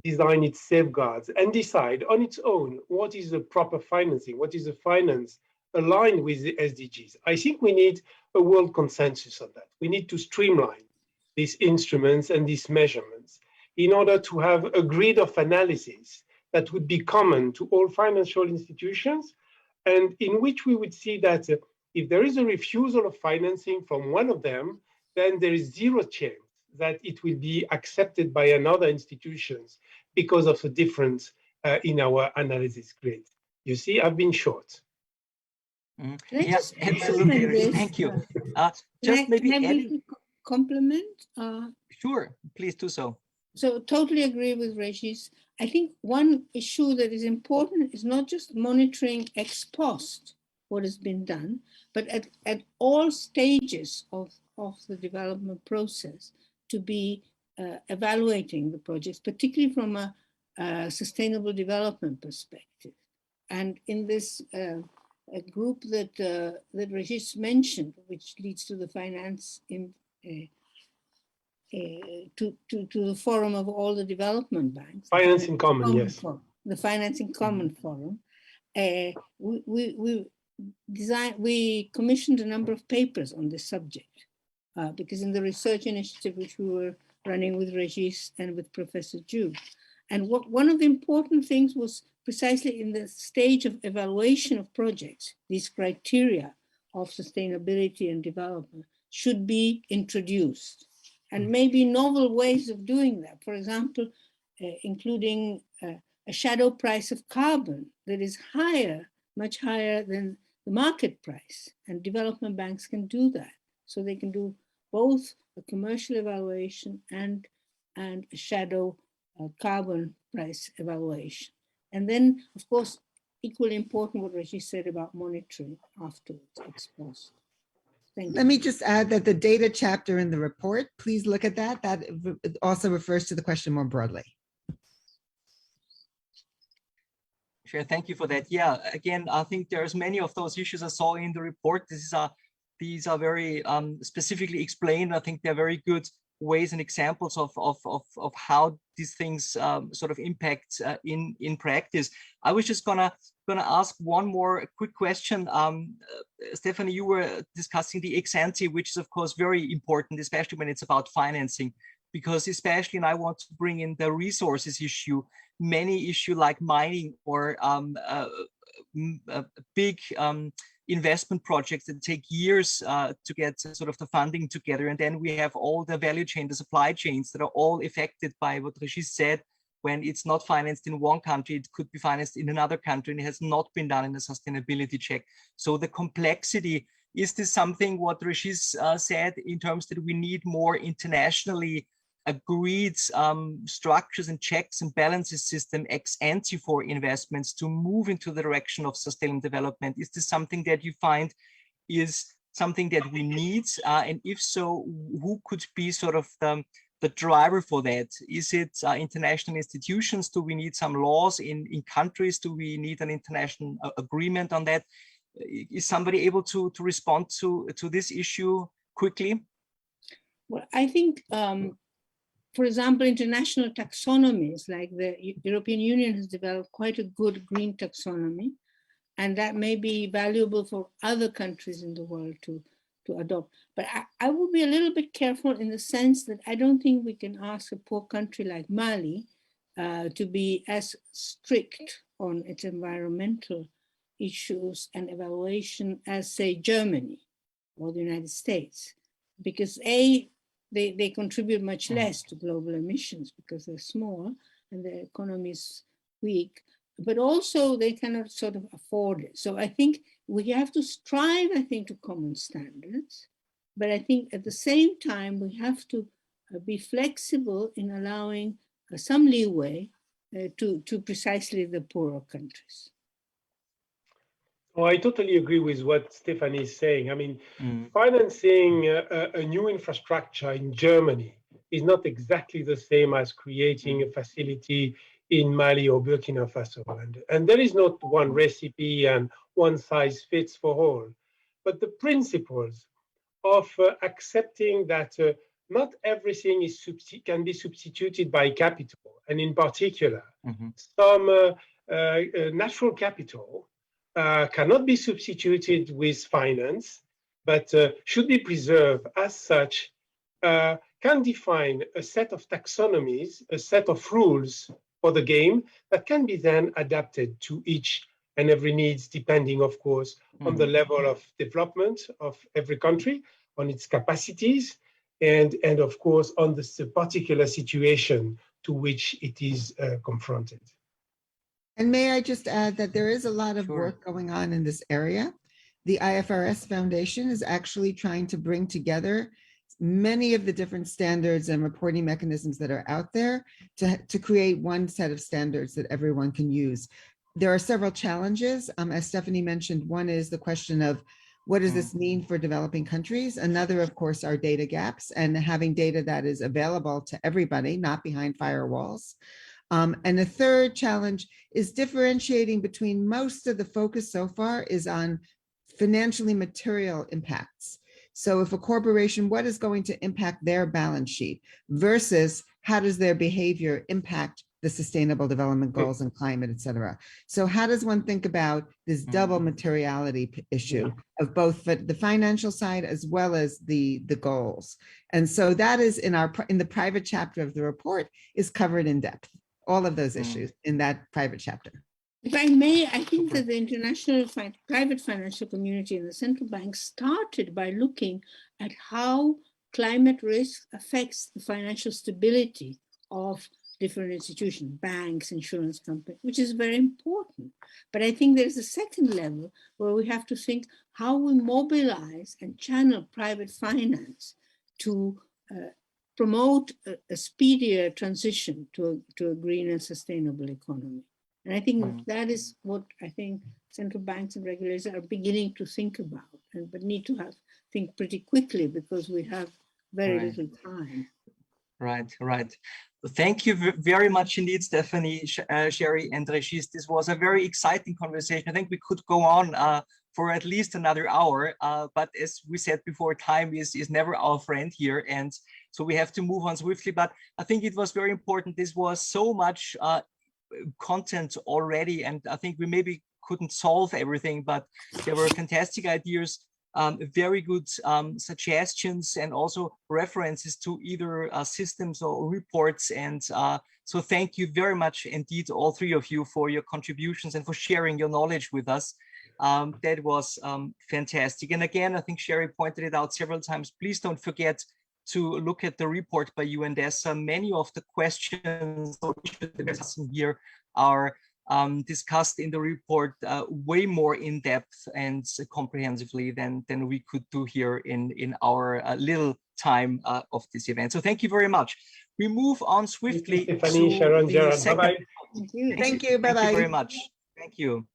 design its safeguards, and decide on its own what is the proper financing, what is the finance aligned with the SDGs. I think we need a world consensus on that. We need to streamline these instruments and these measurements in order to have a grid of analysis that would be common to all financial institutions, and in which we would see that if there is a refusal of financing from one of them, then there is zero chance that it will be accepted by another institutions because of the difference in our analysis grid. You see, I've been short. Yes, absolutely. Thank you. Just maybe can I compliment? Sure, please do so. So totally agree with Regis. I think one issue that is important is not just monitoring ex post what has been done, but at all stages of the development process to be evaluating the projects, particularly from a sustainable development perspective. And in this a group that Regis mentioned, which leads to the finance in to the forum of all the development banks. Finance in Common, yes. Forum, the Finance in Common Forum. We commissioned a number of papers on this subject because in the research initiative which we were running with Regis and with Professor Ju. And one of the important things was precisely in the stage of evaluation of projects, these criteria of sustainability and development should be introduced. And maybe novel ways of doing that. For example, including a shadow price of carbon that is higher, much higher than the market price. And development banks can do that. So they can do both a commercial evaluation and a shadow carbon price evaluation. And then, of course, equally important what Regis said about monitoring afterwards, ex post. Let me just add that the data chapter in the report, please look at that. That also refers to the question more broadly. Sure, thank you for that. Yeah, again, I think there's many of those issues I saw in the report. These are very specifically explained. I think they're very good ways and examples of how these things sort of impact in practice. I was just gonna ask one more quick question. Stephanie, you were discussing the ex ante, which is of course very important, especially when it's about financing, because especially, and I want to bring in the resources issue, many issues like mining or big investment projects that take years to get sort of the funding together. And then we have all the value chain, the supply chains that are all affected by what Regis said. When it's not financed in one country, it could be financed in another country, and it has not been done in a sustainability check. So the complexity, is this something what Regis said in terms that we need more internationally agreed structures and checks and balances system ex ante for investments to move into the direction of sustainable development? Is this something that you find is something that we need? And if so, who could be sort of the driver for that? Is it international institutions? Do we need some laws in countries? Do we need an international agreement on that? Is somebody able to respond to this issue quickly? Well, I think, for example, international taxonomies, like the European Union has developed quite a good green taxonomy, and that may be valuable for other countries in the world to adopt. But I would be a little bit careful in the sense that I don't think we can ask a poor country like Mali to be as strict on its environmental issues and evaluation as, say, Germany or the United States, because they contribute much less to global emissions because they're small and their economy is weak, but also they cannot sort of afford it. So I think we have to strive, to common standards, but I think at the same time, we have to be flexible in allowing some leeway to precisely the poorer countries. Oh, I totally agree with what Stephanie is saying. I mean, financing a new infrastructure in Germany is not exactly the same as creating a facility in Mali or Burkina Faso. And there is not one recipe and one size fits for all. But the principles of accepting that not everything can be substituted by capital, and in particular, some natural capital cannot be substituted with finance, but should be preserved as such, can define a set of taxonomies, a set of rules for the game that can be then adapted to each and every needs, depending, of course, on the level of development of every country, on its capacities, and of course, on the particular situation to which it is confronted. And may I just add that there is a lot of work going on in this area. The IFRS Foundation is actually trying to bring together many of the different standards and reporting mechanisms that are out there to create one set of standards that everyone can use. There are several challenges. As Stephanie mentioned, one is the question of what does this mean for developing countries? Another, of course, are data gaps and having data that is available to everybody, not behind firewalls. And the third challenge is differentiating between most of the focus so far is on financially material impacts. So if a corporation, what is going to impact their balance sheet versus how does their behavior impact the sustainable development goals and climate, et cetera. So how does one think about this double materiality issue of both the financial side as well as the goals? And so that is in the private chapter of the report is covered in depth, all of those issues in that private chapter. If I may, I think that the international private financial community and the central bank started by looking at how climate risk affects the financial stability of different institutions, banks, insurance companies, which is very important. But I think there's a second level where we have to think how we mobilize and channel private finance to promote a speedier transition to a green and sustainable economy. And I think that is what I think central banks and regulators are beginning to think about, but need to think pretty quickly because we have very little time. Right. Thank you very much indeed, Stephanie, Sherry, and Regis. This was a very exciting conversation. I think we could go on for at least another hour, but as we said before, time is never our friend here, and so we have to move on swiftly. But I think it was very important. This was so much content already, and I think we maybe couldn't solve everything, but there were fantastic ideas, very good suggestions, and also references to either systems or reports. And so thank you very much indeed, all three of you, for your contributions and for sharing your knowledge with us. That was fantastic. And again, I think Sherry pointed it out several times. Please don't forget to look at the report by UN DESA. Many of the questions here are discussed in the report way more in depth and comprehensively than we could do here in our little time of this event. So thank you very much. We move on swiftly. Stephanie, Sharon, Gerard, bye-bye. Thank you. Bye-bye. Thank you very much. Thank you.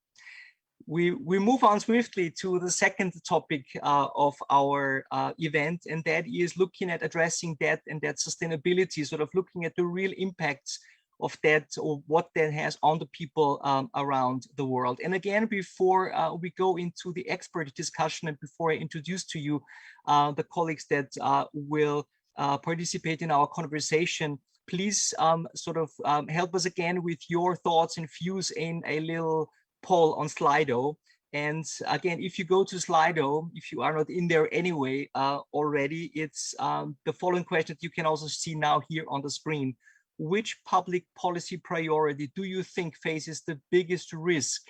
We move on swiftly to the second topic of our event, and that is looking at addressing debt and debt sustainability, sort of looking at the real impacts of debt or what that has on the people around the world. And again, before we go into the expert discussion and before I introduce to you the colleagues that will participate in our conversation, please help us again with your thoughts and views in a little poll on Slido. And again, if you go to Slido, if you are not in there anyway already, it's the following question that you can also see now here on the screen. Which public policy priority do you think faces the biggest risk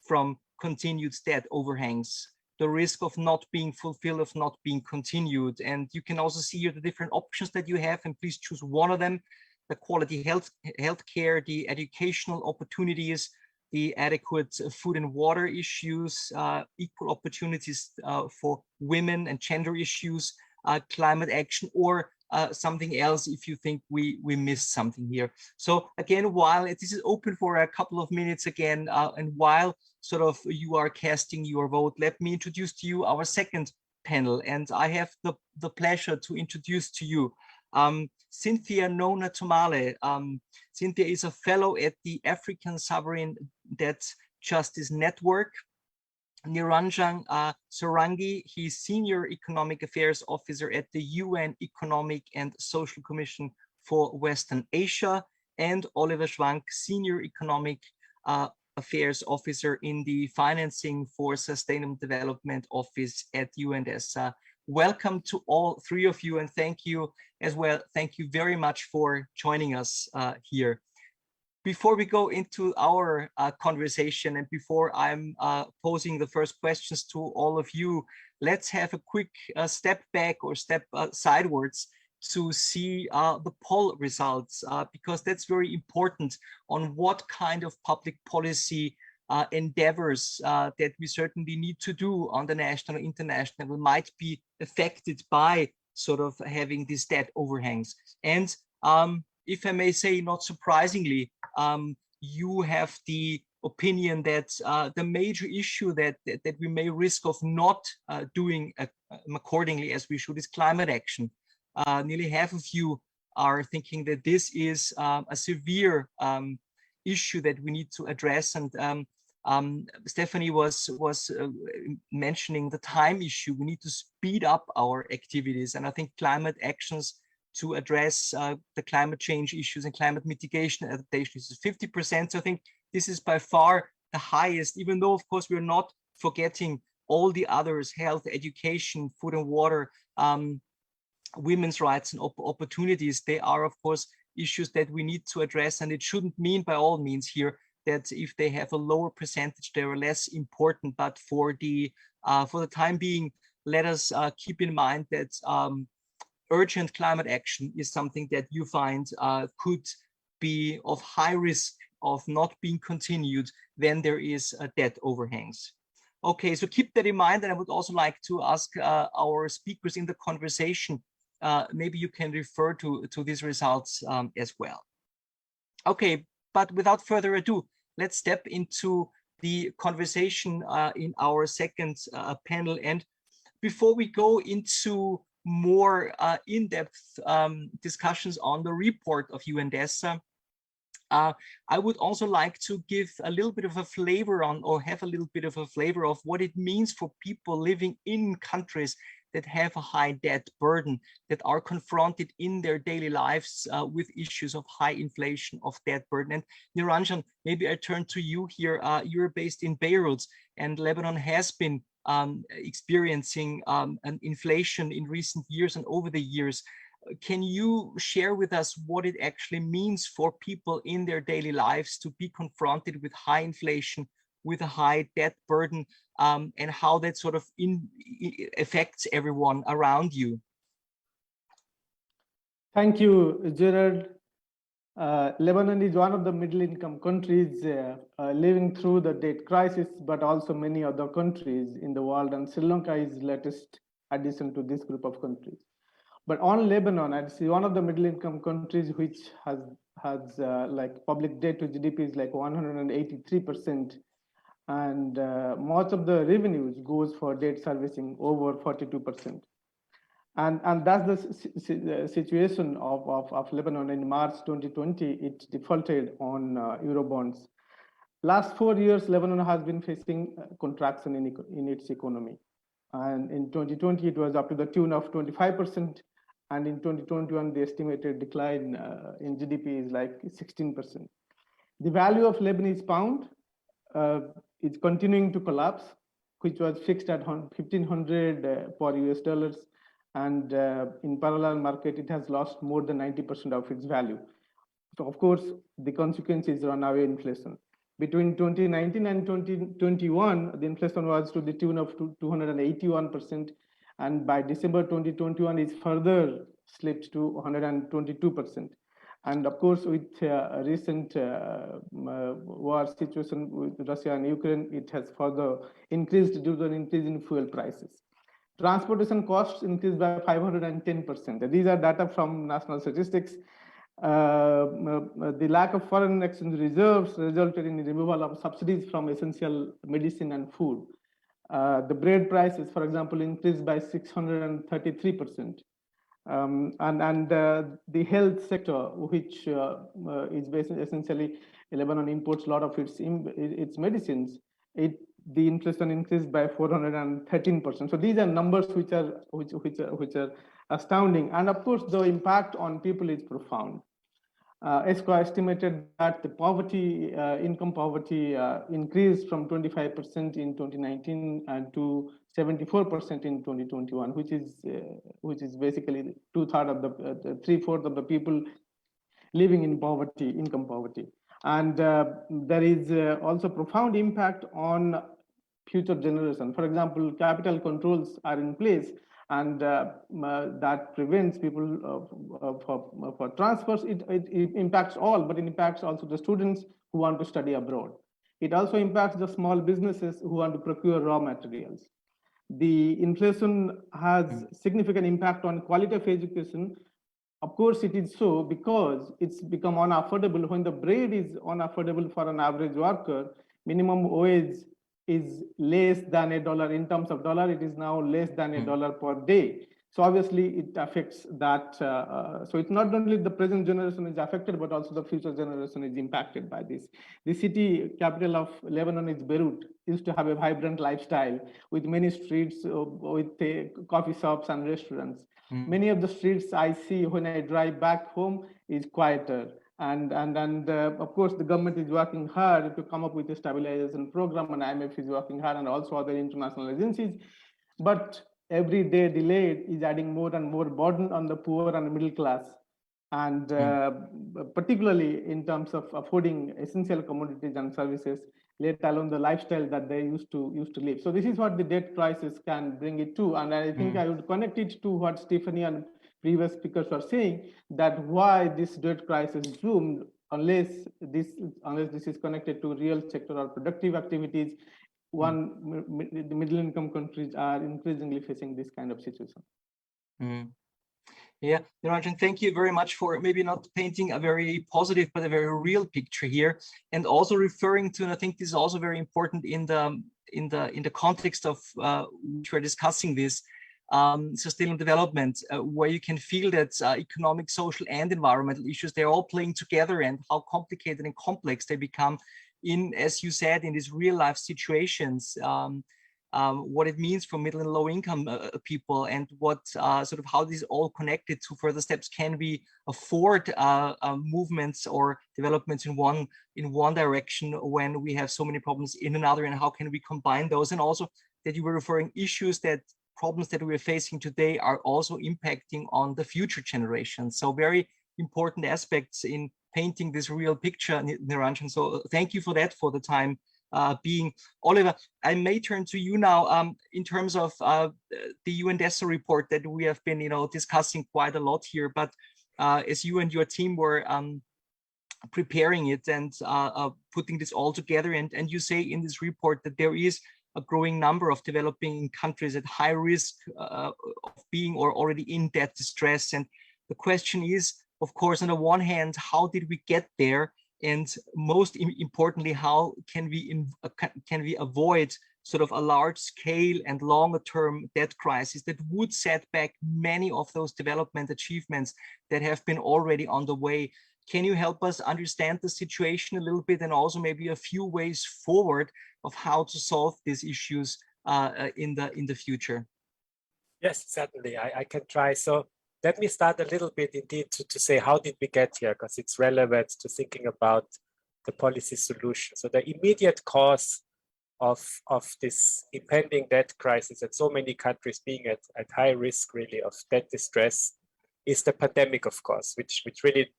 from continued debt overhangs? The risk of not being fulfilled, of not being continued. And you can also see here the different options that you have, and please choose one of them: the quality healthcare, the educational opportunities, the adequate food and water issues, equal opportunities for women and gender issues, climate action, or something else if you think we missed something here. So again, while this is open for a couple of minutes again, and while sort of you are casting your vote, let me introduce to you our second panel. And I have the pleasure to introduce to you Cynthia Nona Tomale. Cynthia is a fellow at the African Sovereign Debt Justice Network. Niranjan Sarangi, he's Senior Economic Affairs Officer at the UN Economic and Social Commission for Western Asia, and Oliver Schwank, Senior Economic Affairs Officer in the Financing for Sustainable Development Office at UN DESA. Welcome to all three of you, and thank you as well. Thank you very much for joining us here. Before we go into our conversation, and before I'm posing the first questions to all of you, let's have a quick step back or step sidewards to see the poll results, because that's very important on what kind of public policy endeavors that we certainly need to do on the national and international level might be affected by sort of having these debt overhangs. And if I may say, not surprisingly, you have the opinion that the major issue that we may risk of not doing accordingly as we should is climate action. Nearly half of you are thinking that this is a severe issue that we need to address. And Stephanie was mentioning the time issue. We need to speed up our activities, and I think climate actions to address the climate change issues and climate mitigation adaptation is 50%. So I think this is by far the highest, even though, of course, we're not forgetting all the others: health, education, food and water, women's rights and opportunities. They are, of course, issues that we need to address, and it shouldn't mean by all means here that if they have a lower percentage, they are less important. But for the time being, let us keep in mind that urgent climate action is something that you find could be of high risk of not being continued when there is debt overhangs. Okay, so keep that in mind. And I would also like to ask our speakers in the conversation, maybe you can refer to these results as well. Okay, but without further ado, let's step into the conversation in our second panel. And before we go into more in-depth discussions on the report of UN DESA, I would also like to give a little bit of a flavor on, or have a little bit of a flavor of what it means for people living in countries that have a high debt burden, that are confronted in their daily lives with issues of high inflation, of debt burden. And Niranjan, maybe I turn to you here. You're based in Beirut, and Lebanon has been experiencing an inflation in recent years and over the years. Can you share with us what it actually means for people in their daily lives to be confronted with high inflation, with a high debt burden, and how that sort of affects everyone around you? Thank you, Gerard. Lebanon is one of the middle-income countries living through the debt crisis, but also many other countries in the world, and Sri Lanka is latest addition to this group of countries. But on Lebanon, it's one of the middle-income countries which has like public debt to GDP is like 183%, and most of the revenues goes for debt servicing, over 42%. And that's the situation of Lebanon. In March 2020, it defaulted on Eurobonds. Last 4 years, Lebanon has been facing contraction in its economy. And in 2020, it was up to the tune of 25%. And in 2021, the estimated decline in GDP is like 16%. The value of Lebanese pound is continuing to collapse, which was fixed at 1,500 per US dollars. And in parallel market, it has lost more than 90% of its value. So of course, the consequence is runaway inflation. Between 2019 and 2021, the inflation was to the tune of 281%. And by December 2021, it further slipped to 122%. And of course, with recent war situation with Russia and Ukraine, it has further increased due to an increase in fuel prices. Transportation costs increased by 510%. These are data from national statistics. The lack of foreign exchange reserves resulted in the removal of subsidies from essential medicine and food. The bread prices, for example, increased by 633%. The health sector, which is essentially Lebanon imports a lot of its medicines, the inflation increased by 413%. So these are numbers which are astounding, and of course the impact on people is profound. ESCO estimated that the poverty, income poverty, increased from 25% in 2019 and to 74% in 2021, which is basically 2/3 of the 3/4 of the people living in poverty, income poverty. And there is also profound impact on future generation. For example, capital controls are in place, and that prevents people for transfers. It impacts all, but it impacts also the students who want to study abroad. It also impacts the small businesses who want to procure raw materials. The inflation has significant impact on quality of education. Of course, it is so because it's become unaffordable. When the bread is unaffordable for an average worker, minimum wage is less than $1 in terms of dollar. It is now less than $1 per day. So obviously it affects that. So it's not only the present generation is affected, but also the future generation is impacted by this. The city capital of Lebanon is Beirut. Used to have a vibrant lifestyle with many streets, with coffee shops and restaurants. Many of the streets I see when I drive back home is quieter. And of course, the government is working hard to come up with a stabilization program, and IMF is working hard, and also other international agencies. But every day delayed is adding more and more burden on the poor and middle class, and particularly in terms of affording essential commodities and services, let alone the lifestyle that they used to live. So this is what the debt crisis can bring it to, and I think I would connect it to what Stephanie and previous speakers were saying, that why this debt crisis zoomed, unless this is connected to real sector or productive activities. The middle income countries are increasingly facing this kind of situation. Yeah, Niranjan, thank you very much for maybe not painting a very positive, but a very real picture here, and also referring to, and I think this is also very important in the context of which we're discussing this, sustainable development, where you can feel that economic, social, and environmental issues, they're all playing together, and how complicated and complex they become in, as you said, in these real life situations, what it means for middle and low income people, and what sort of how this is all connected to further steps. Can we afford movements or developments in one direction when we have so many problems in another, and how can we combine those? And also that you were referring problems that we're facing today are also impacting on the future generations. So very important aspects in painting this real picture, Niranjan. So thank you for that, for the time being. Oliver, I may turn to you now in terms of the UN DESA report that we have been, discussing quite a lot here. But as you and your team were preparing it and putting this all together, and you say in this report that there is a growing number of developing countries at high risk of being or already in debt distress. And the question is, of course, on the one hand, how did we get there? And most importantly, how can we avoid sort of a large scale and longer term debt crisis that would set back many of those development achievements that have been already on the way? Can you help us understand the situation a little bit, and also maybe a few ways forward of how to solve these issues in the future? Yes, certainly, I can try. So let me start a little bit indeed to say, how did we get here? Because it's relevant to thinking about the policy solution. So the immediate cause of this impending debt crisis and so many countries being at high risk really of debt distress is the pandemic, of course, which really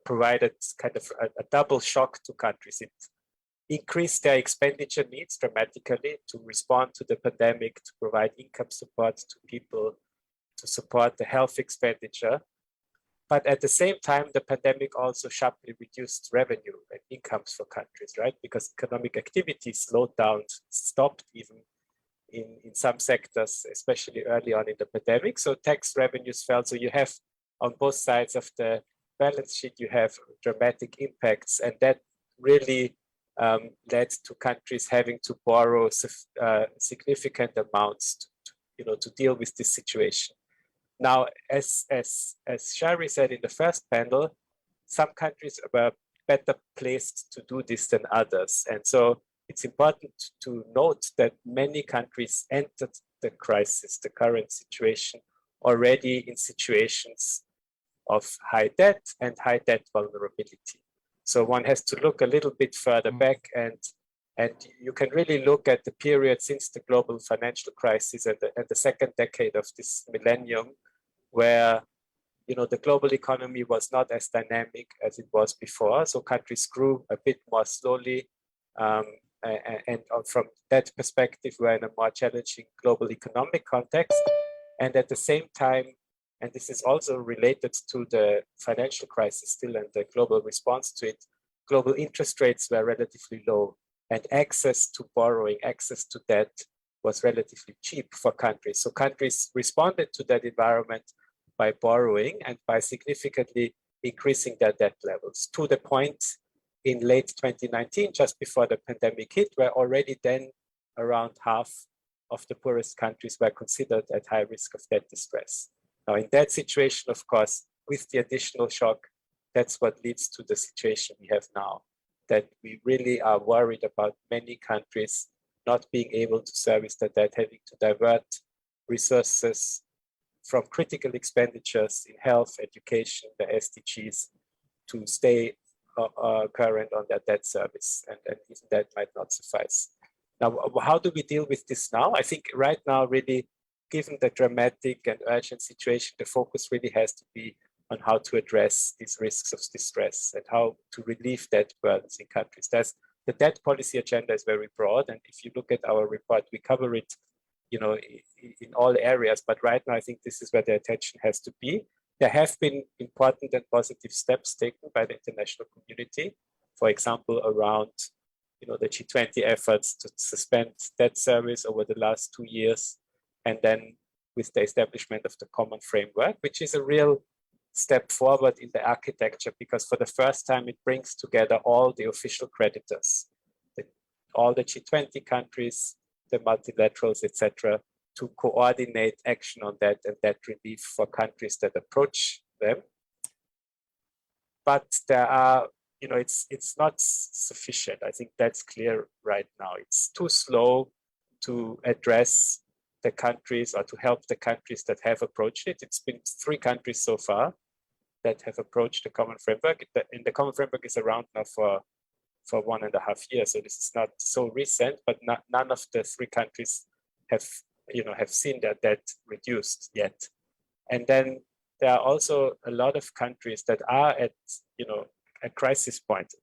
provided kind of a double shock to countries. It increased their expenditure needs dramatically to respond to the pandemic, to provide income support to people, to support the health expenditure. But at the same time, the pandemic also sharply reduced revenue and incomes for countries, right? Because economic activity slowed down, stopped even. in some sectors, especially early on in the pandemic. So tax revenues fell. So you have on both sides of the balance sheet, you have dramatic impacts, and that really led to countries having to borrow significant amounts to deal with this situation. Now, as Shari said in the first panel, some countries were better placed to do this than others. And so it's important to note that many countries entered the crisis, the current situation, already in situations of high debt and high debt vulnerability. So one has to look a little bit further back, and you can really look at the period since the global financial crisis and the second decade of this millennium, where the global economy was not as dynamic as it was before. So countries grew a bit more slowly. And from that perspective, we're in a more challenging global economic context. And at the same time, and this is also related to the financial crisis still and the global response to it, global interest rates were relatively low, and access to borrowing, access to debt was relatively cheap for countries. So countries responded to that environment by borrowing and by significantly increasing their debt levels, to the point in late 2019, just before the pandemic hit, where already then around half of the poorest countries were considered at high risk of debt distress. Now, in that situation, of course, with the additional shock, that's what leads to the situation we have now, that we really are worried about many countries not being able to service the debt, having to divert resources from critical expenditures in health, education, the SDGs, to stay current on their debt service, and even that might not suffice. Now, how do we deal with this now? I think right now, really, given the dramatic and urgent situation, the focus really has to be on how to address these risks of distress and how to relieve debt burdens in countries. The debt policy agenda is very broad, and if you look at our report, we cover it in all areas, but right now I think this is where the attention has to be. There have been important and positive steps taken by the international community, for example, around the G20 efforts to suspend debt service over the last 2 years, and then with the establishment of the common framework, which is a real step forward in the architecture, because for the first time it brings together all the official creditors, all the G20 countries, the multilaterals, etc., to coordinate action on that and debt relief for countries that approach them. But there are, it's not sufficient. I think that's clear right now. It's too slow to address the countries or to help the countries that have approached it. It's been 3 countries so far that have approached the common framework. And the common framework is around now for 1.5 years. So this is not so recent, but none of the 3 countries have seen their debt reduced yet. And then there are also a lot of countries that are at a crisis point.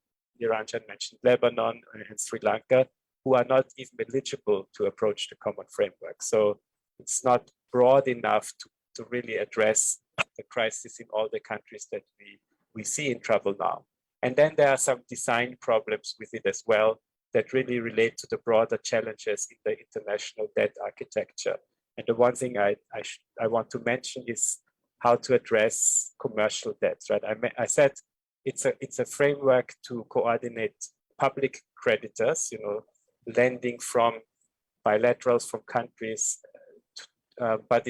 Niranjan mentioned Lebanon and Sri Lanka, who are not even eligible to approach the common framework. So it's not broad enough to really address the crisis in all the countries that we see in trouble now. And then there are some design problems with it as well that really relate to the broader challenges in the international debt architecture. And the one thing I want to mention is how to address commercial debts, right? I said it's a framework to coordinate public creditors, lending from bilaterals from countries, but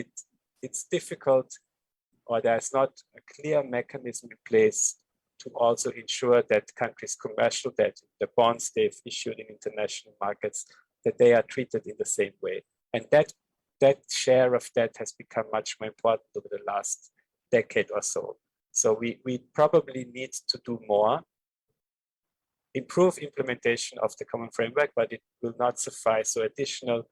it's difficult, or there's not a clear mechanism in place to also ensure that countries' commercial debt, the bonds they've issued in international markets, that they are treated in the same way. And that share of debt has become much more important over the last decade or so. So we probably need to do more, improve implementation of the common framework, but it will not suffice. So additional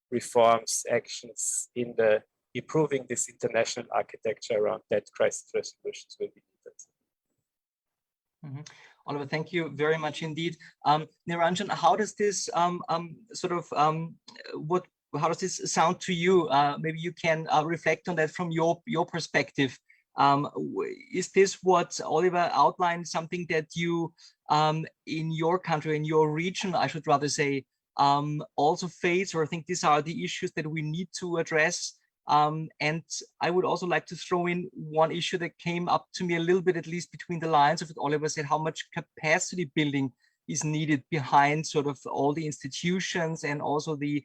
reforms, actions in the improving this international architecture around debt crisis resolutions will be needed. Mm-hmm. Oliver, thank you very much indeed. Niranjan, how does this how does this sound to you? Maybe you can reflect on that from your perspective. Is this what Oliver outlined, something that you in your country, in your region, I should rather say, also face, or I think these are the issues that we need to address. And I would also like to throw in one issue that came up to me a little bit, at least between the lines of what Oliver said, how much capacity building is needed behind sort of all the institutions, and also the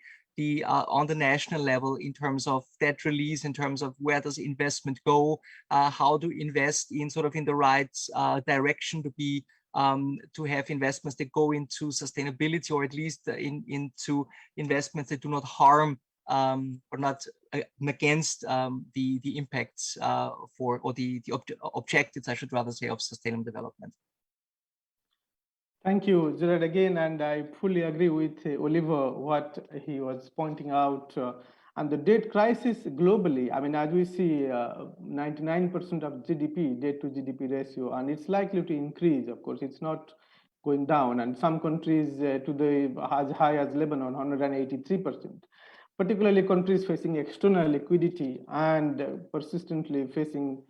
on the national level in terms of debt release, in terms of where does investment go, how to invest in sort of in the right direction to be to have investments that go into sustainability, or at least into investments that do not harm or not against the impacts for, or the objectives, I should rather say, of sustainable development. Thank you, Gerard, again, and I fully agree with Oliver, what he was pointing out. And the debt crisis globally, I mean, as we see, 99% of GDP, debt to GDP ratio, and it's likely to increase. Of course, it's not going down. And some countries today as high as Lebanon, 183%. Particularly countries facing external liquidity and persistently facing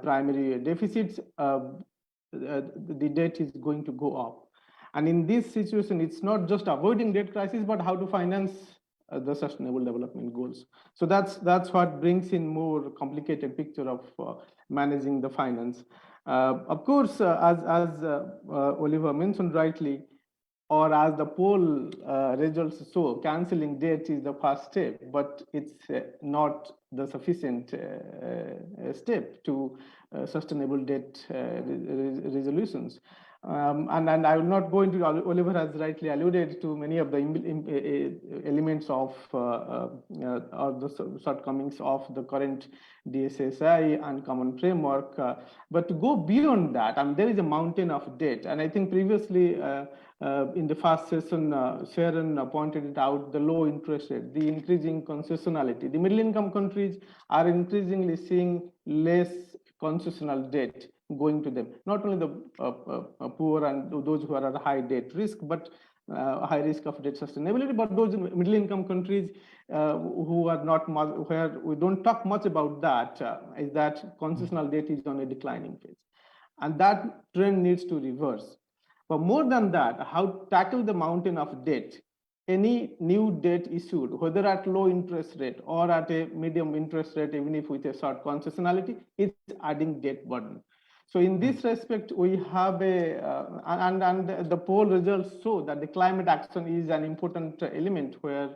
primary deficits, the debt is going to go up. And in this situation, it's not just avoiding debt crisis, but how to finance the sustainable development goals. So that's what brings in more complicated picture of managing the finance. Of course, as Oliver mentioned rightly, or as the poll results show, canceling debt is the first step, but it's not the sufficient step to sustainable debt resolutions. And I will not go into, Oliver has rightly alluded to many of the elements of or the shortcomings of the current DSSI and common framework. But to go beyond that, there is a mountain of debt. And I think previously in the first session, Sharon pointed it out, the low interest rate, the increasing concessionality. The middle income countries are increasingly seeing less concessional debt going to them. Not only the poor and those who are at high debt risk, but high risk of debt sustainability, but those in middle income countries who are not much, where we don't talk much about that, is that concessional debt is on a declining phase. And that trend needs to reverse. But more than that, how to tackle the mountain of debt. Any new debt issued, whether at low interest rate or at a medium interest rate, even if with a short concessionality, it's adding debt burden. So in this respect, we have and the poll results show that the climate action is an important element where,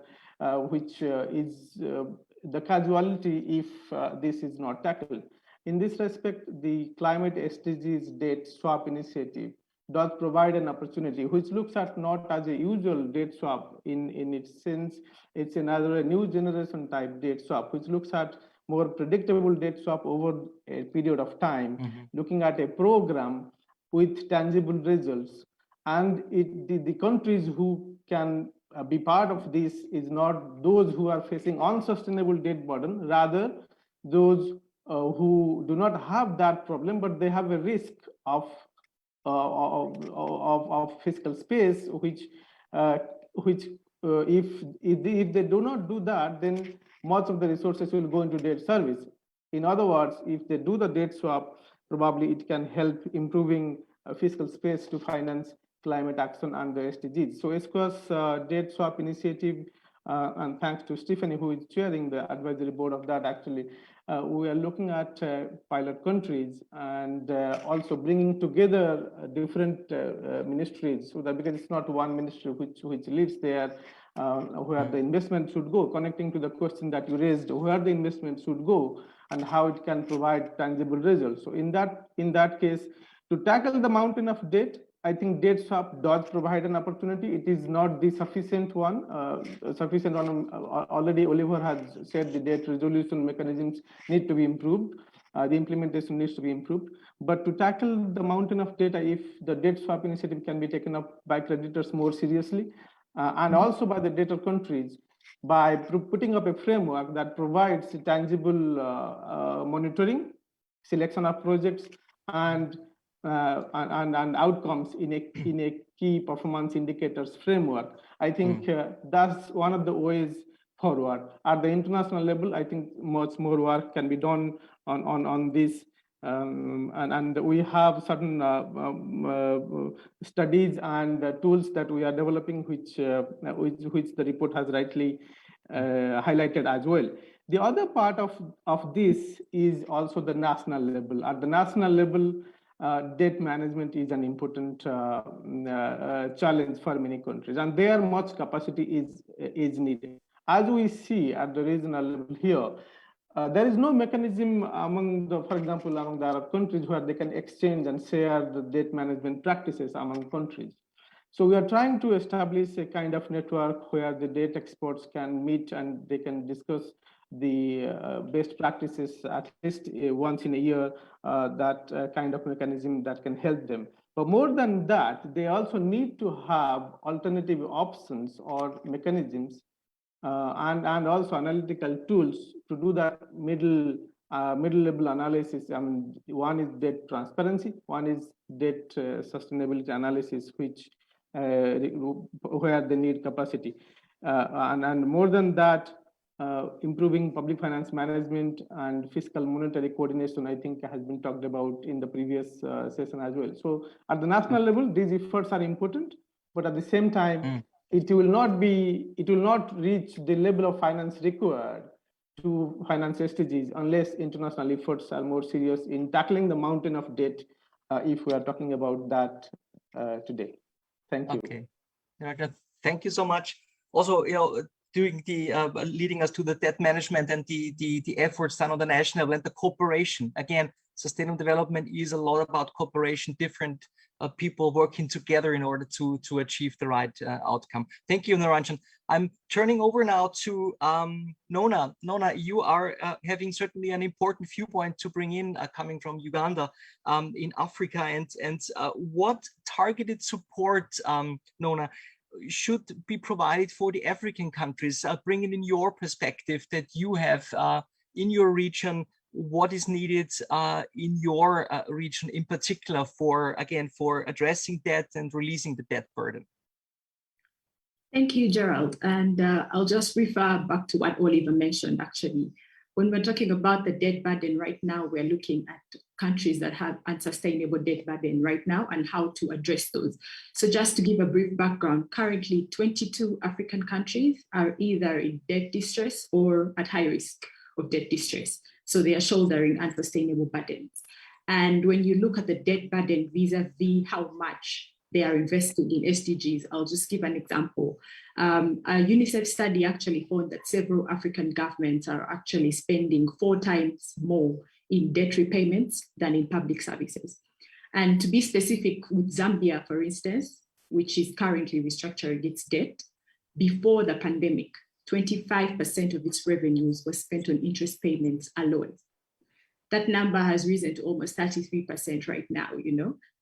which is the casualty if this is not tackled. In this respect, the climate SDGs debt swap initiative does provide an opportunity, which looks at not as a usual debt swap in its sense. It's another new generation type debt swap, which looks at more predictable debt swap over a period of time, looking at a program with tangible results. And the countries who can be part of this is not those who are facing unsustainable debt burden, rather those who do not have that problem, but they have a risk of fiscal space, which if they do not do that, then much of the resources will go into debt service. In other words, if they do the debt swap, probably it can help improving fiscal space to finance climate action and the SDGs. So ESCO's debt swap initiative, and thanks to Stephanie, who is chairing the advisory board of that, actually, we are looking at pilot countries and also bringing together different ministries, so that because it's not one ministry which lives there, where the investment should go, connecting to the question that you raised, where the investment should go and how it can provide tangible results. So in that case, to tackle the mountain of debt, I think debt swap does provide an opportunity. It is not the sufficient one. Already Oliver has said the debt resolution mechanisms need to be improved. The implementation needs to be improved. But to tackle the mountain of data, if the debt swap initiative can be taken up by creditors more seriously, and also by the debtor countries, by putting up a framework that provides tangible monitoring, selection of projects, and outcomes in a key performance indicators framework. I think that's one of the ways forward. At the international level, I think much more work can be done on this And we have certain studies and tools that we are developing, which the report has rightly highlighted as well. The other part of this is also the national level. At the national level, debt management is an important challenge for many countries, and there much capacity is needed. As we see at the regional level here, there is no mechanism for example, among the Arab countries where they can exchange and share the debt management practices among countries. So we are trying to establish a kind of network where the debt experts can meet and they can discuss the best practices at least once in a year, that kind of mechanism that can help them. But more than that, they also need to have alternative options or mechanisms and also analytical tools to do that middle level analysis. I mean, one is debt transparency, one is debt sustainability analysis, which where they need capacity, and more than that, improving public finance management and fiscal monetary coordination, I think, has been talked about in the previous session as well. So at the national level, these efforts are important, but at the same time, it will not reach the level of finance required to finance SDGs unless international efforts are more serious in tackling the mountain of debt, if we are talking about that today. Thank you. Okay, thank you so much. Also, doing the leading us to the debt management and the efforts done on the national level and the cooperation. Again, sustainable development is a lot about cooperation, different people working together in order to achieve the right outcome. Thank you, Niranjan. I'm turning over now to Nona. Nona, you are having certainly an important viewpoint to bring in, coming from Uganda in Africa, and what targeted support, Nona, should be provided for the African countries, bringing in your perspective that you have in your region, what is needed in your region in particular for addressing debt and releasing the debt burden. Thank you, Gerald. And I'll just refer back to what Oliver mentioned, actually. When we're talking about the debt burden right now, we're looking at countries that have unsustainable debt burden right now and how to address those. So just to give a brief background, currently 22 African countries are either in debt distress or at high risk of debt distress. So they are shouldering unsustainable burdens. And when you look at the debt burden vis-a-vis how much they are investing in SDGs, I'll just give an example. A UNICEF study actually found that several African governments are actually spending 4 times more in debt repayments than in public services. And to be specific, with Zambia, for instance, which is currently restructuring its debt, before the pandemic, 25% of its revenues were spent on interest payments alone. That number has risen to almost 33% right now,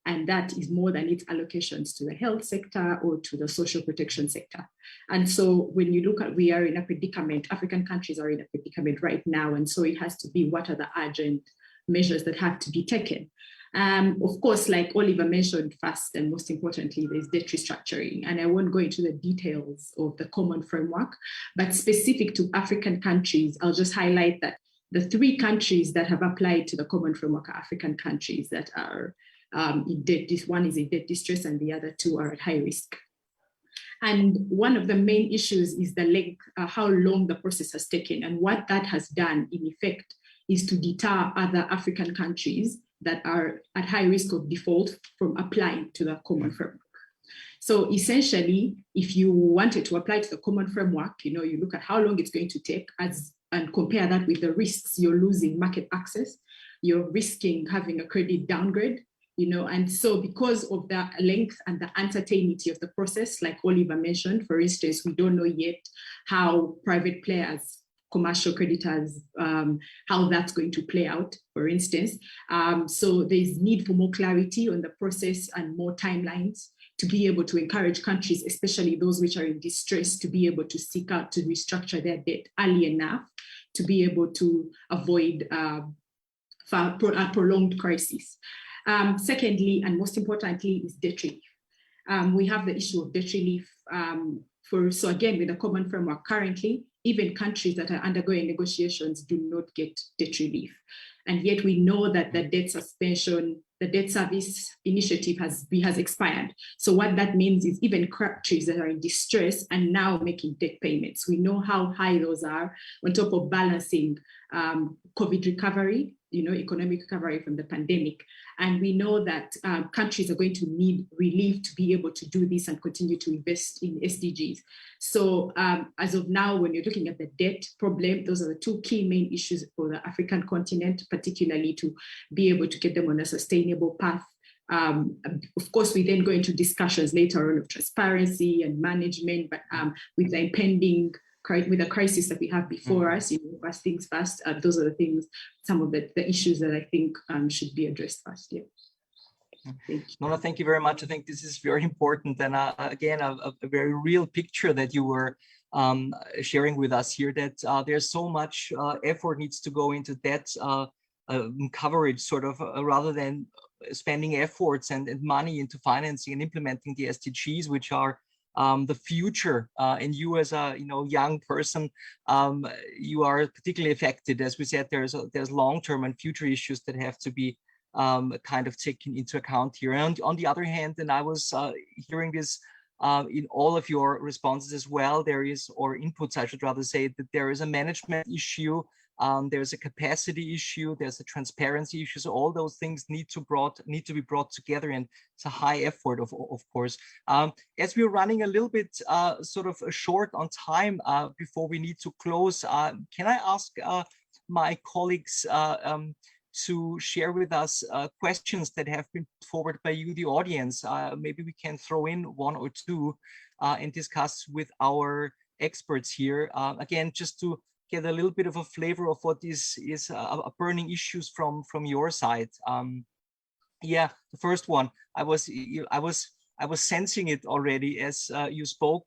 and that is more than its allocations to the health sector or to the social protection sector. And so when you look at, we are in a predicament, African countries are in a predicament right now, and so it has to be, what are the urgent measures that have to be taken? Of course, like Oliver mentioned, first and most importantly, there's debt restructuring. And I won't go into the details of the common framework, but specific to African countries, I'll just highlight that the 3 countries that have applied to the common framework are African countries that are in debt. One is in debt distress and the other 2 are at high risk. And one of the main issues is the length, how long the process has taken. And what that has done in effect is to deter other African countries that are at high risk of default from applying to the common framework. So essentially, if you wanted to apply to the common framework, you look at how long it's going to take and compare that with the risks. You're losing market access, you're risking having a credit downgrade, and so because of the length and the uncertainty of the process, like Oliver mentioned, for instance, we don't know yet how private players, commercial creditors, how that's going to play out, for instance. So there's need for more clarity on the process and more timelines to be able to encourage countries, especially those which are in distress, to be able to seek out to restructure their debt early enough to be able to avoid a prolonged crisis. Secondly, and most importantly, is debt relief. We have the issue of debt relief so again, with a common framework currently, even countries that are undergoing negotiations do not get debt relief. And yet we know that the debt suspension, the debt service initiative has expired. So what that means is even countries that are in distress and now making debt payments. We know how high those are on top of balancing COVID recovery, economic recovery from the pandemic. And we know that countries are going to need relief to be able to do this and continue to invest in SDGs. So as of now, when you're looking at the debt problem, those are the two key main issues for the African continent, particularly to be able to get them on a sustainable path. Of course, we then go into discussions later on of transparency and management, but with the impending with the crisis that we have before us, first things first, those are the things, some of the issues that I think should be addressed first. Yeah. Nona, thank you very much. I think this is very important. And again, a very real picture that you were sharing with us here, that there's so much effort needs to go into debt coverage, sort of, rather than spending efforts and money into financing and implementing the SDGs, which are the future. And you, as a young person, you are particularly affected. As we said, there's long-term and future issues that have to be kind of taken into account here. And on the other hand, and I was hearing this in all of your responses as well, there is, or inputs, I should rather say, that there is a management issue. There's a capacity issue, there's a transparency issue. So all those things need to be brought together, and it's a high effort, of course. As we're running a little bit sort of short on time before we need to close, can I ask my colleagues to share with us questions that have been put forward by you, the audience? Maybe we can throw in one or two and discuss with our experts here. Again, just to get a little bit of a flavor of what is burning issues from your side. Yeah, the first one, I was sensing it already as you spoke,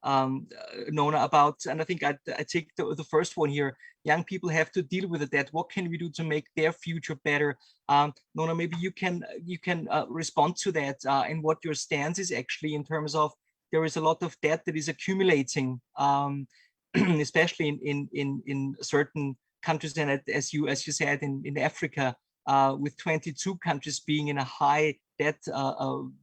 Nona, about, and I think I take the first one here. Young people have to deal with the debt. What can we do to make their future better? Nona, maybe you can respond to that and what your stance is actually in terms of, there is a lot of debt that is accumulating, especially in certain countries, and as you said, in Africa, with 22 countries being in a high debt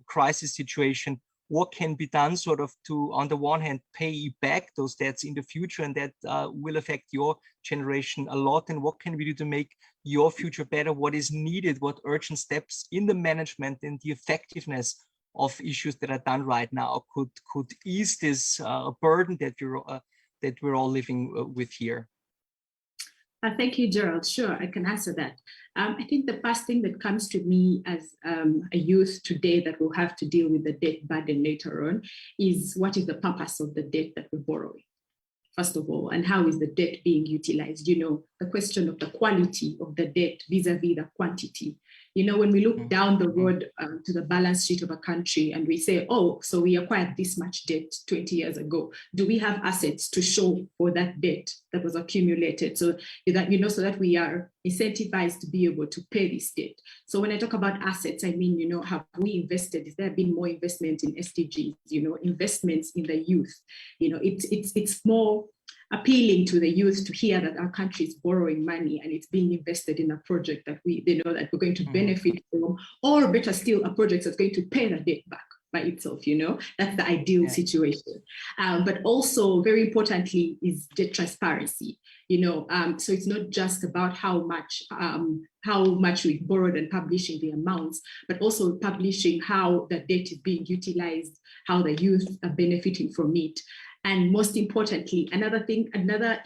crisis situation. What can be done sort of to, on the one hand, pay back those debts in the future, and that will affect your generation a lot? And what can we do to make your future better? What is needed? What urgent steps in the management and the effectiveness of issues that are done right now could ease this burden that we're all living with here? Thank you, Gerald. Sure, I can answer that. I think the first thing that comes to me as a youth today that will have to deal with the debt burden later on is, what is the purpose of the debt that we're borrowing, first of all, and how is the debt being utilized? The question of the quality of the debt vis-a-vis the quantity. When we look down the road to the balance sheet of a country and we say, oh, so we acquired this much debt 20 years ago, do we have assets to show for that debt that was accumulated, so that, so that we are incentivized to be able to pay this debt? So when I talk about assets, I mean, have we invested? Has there been more investment in SDGs, investments in the youth? It's more appealing to the youth to hear that our country is borrowing money and it's being invested in a project that they know that we're going to benefit from, or better still, a project that's going to pay the debt back by itself. That's the ideal situation. But also, very importantly, is debt transparency. So it's not just about how much we borrowed and publishing the amounts, but also publishing how the debt is being utilized, how the youth are benefiting from it. And most importantly, another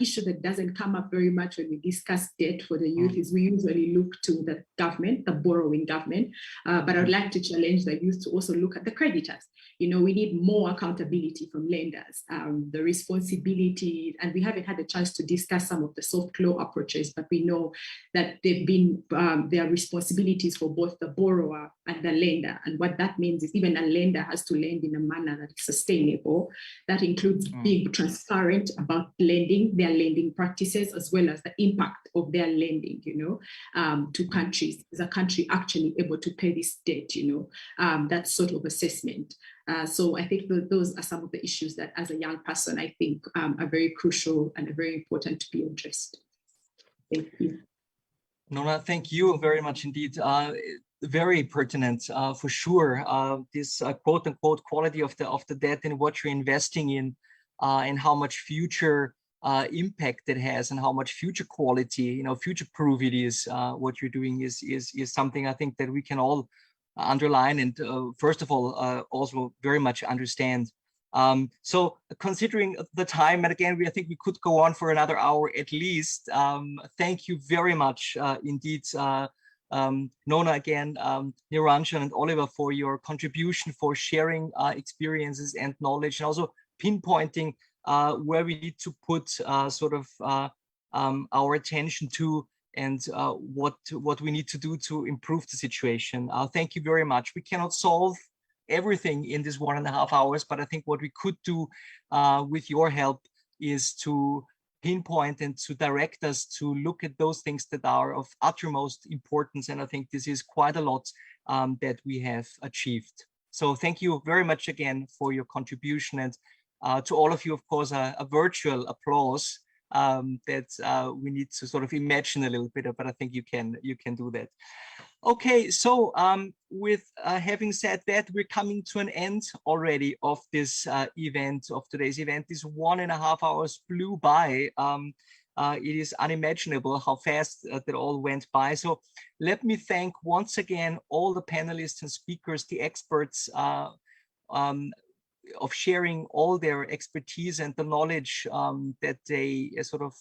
issue that doesn't come up very much when we discuss debt for the youth is we usually look to the government, the borrowing government, but I'd like to challenge the youth to also look at the creditors. We need more accountability from lenders, the responsibility, and we haven't had a chance to discuss some of the soft law approaches, but we know that there are responsibilities for both the borrower and the lender. And what that means is even a lender has to lend in a manner that is sustainable. That includes being transparent about lending, their lending practices, as well as the impact of their lending, to countries. Is a country actually able to pay this debt, that sort of assessment. So I think those are some of the issues that as a young person, I think are very crucial and are very important to be addressed. Thank you. Nona, thank you very much indeed. Very pertinent for sure. This quote unquote quality of the debt and what you're investing in, and how much future impact it has, and how much future quality, future proof it is. What you're doing is something I think that we can all underline and first of all also very much understand. So considering the time, and again, I think we could go on for another hour at least. Thank you very much indeed, Nona again, Niranjan and Oliver, for your contribution, for sharing experiences and knowledge, and also pinpointing where we need to put our attention to, and what we need to do to improve the situation. Thank you very much. We cannot solve everything in this 1.5 hours, but I think what we could do with your help is to pinpoint and to direct us to look at those things that are of uttermost importance. And I think this is quite a lot that we have achieved. So thank you very much again for your contribution, and to all of you, of course, a virtual applause that we need to sort of imagine a little bit, but I think you can do that. Okay, so with having said that, we're coming to an end already of this event, of today's event. This 1.5 hours flew by. It is unimaginable how fast that all went by. So let me thank once again all the panelists and speakers, the experts, of sharing all their expertise and the knowledge that they sort of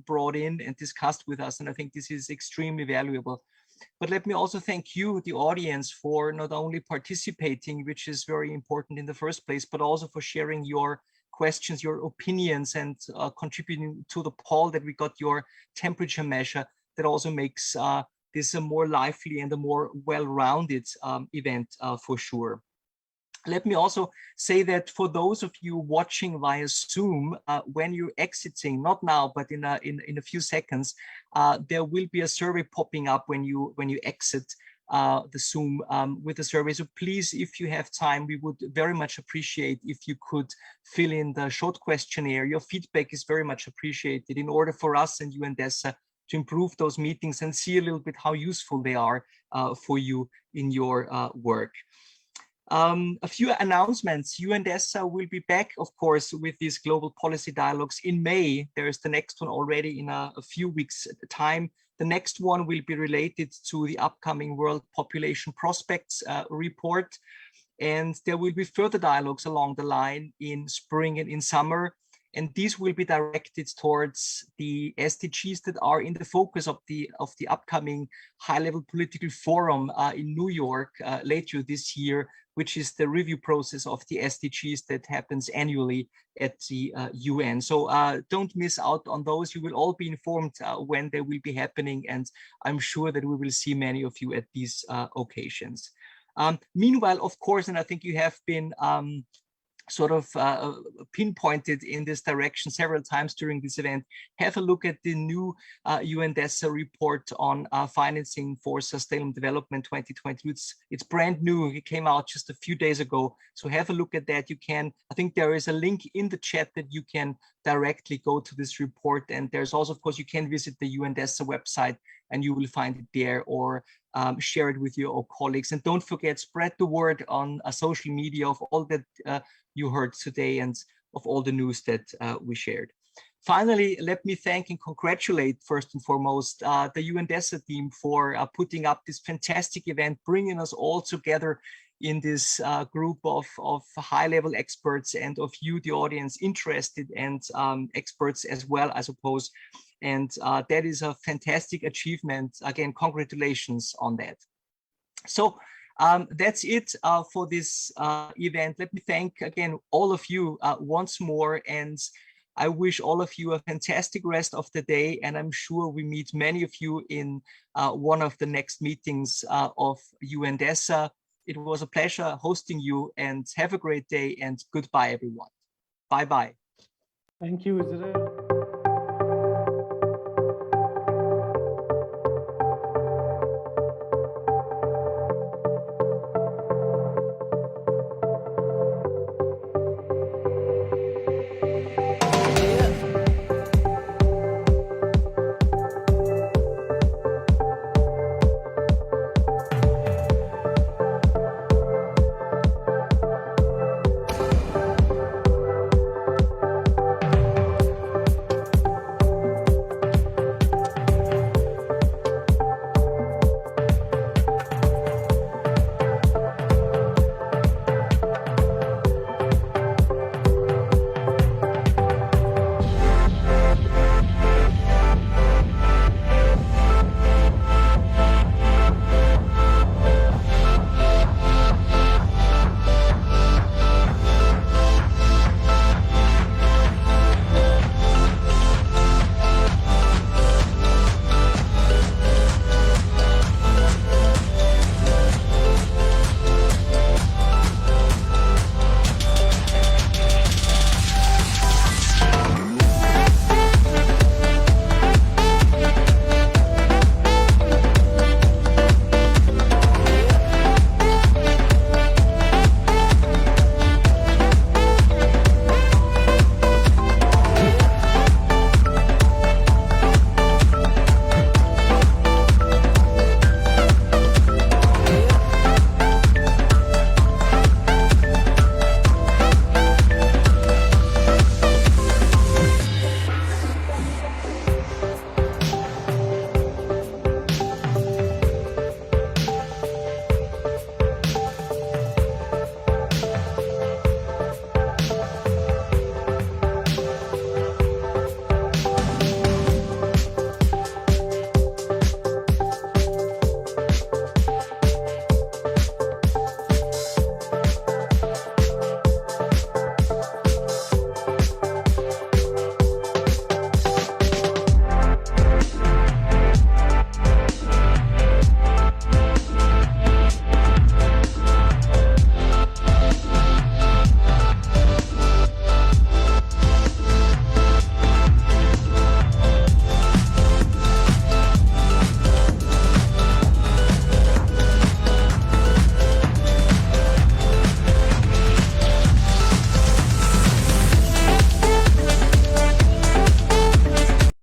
brought in and discussed with us. And I think this is extremely valuable. But let me also thank you, the audience, for not only participating, which is very important in the first place, but also for sharing your questions, your opinions, and contributing to the poll that we got, your temperature measure, that also makes this a more lively and a more well-rounded event for sure. Let me also say that for those of you watching via Zoom, when you're exiting, not now, but in a few seconds, there will be a survey popping up when you exit the Zoom with the survey. So please, if you have time, we would very much appreciate if you could fill in the short questionnaire. Your feedback is very much appreciated in order for us and UN DESA to improve those meetings and see a little bit how useful they are for you in your work. A few announcements. UN DESA will be back, of course, with these global policy dialogues in May. There's the next one already in a few weeks' time. The next one will be related to the upcoming World Population Prospects report. And there will be further dialogues along the line in spring and in summer. And these will be directed towards the SDGs that are in the focus of the upcoming high-level political forum in New York later this year, which is the review process of the SDGs that happens annually at the UN. So don't miss out on those. You will all be informed when they will be happening, and I'm sure that we will see many of you at these occasions. Meanwhile, of course, and I think you have been sort of pinpointed in this direction several times during this event, have a look at the new UN DESA report on financing for sustainable development 2020. It's brand new. It came out just a few days ago. So have a look at that. You can, I think there is a link in the chat that you can directly go to this report. And there's also, of course, you can visit the UN DESA website and you will find it there, or share it with your colleagues. And don't forget, spread the word on social media of all that you heard today and of all the news that we shared. Finally, let me thank and congratulate first and foremost the UN DESA team for putting up this fantastic event, bringing us all together in this group of high-level experts and of you, the audience, interested and experts as well, I suppose. And that is a fantastic achievement. Again, congratulations on that. So that's it for this event. Let me thank again all of you once more, and I wish all of you a fantastic rest of the day, and I'm sure we meet many of you in one of the next meetings of UN DESA. It was a pleasure hosting you, and have a great day, and goodbye, everyone. Bye-bye. Thank you, Israel.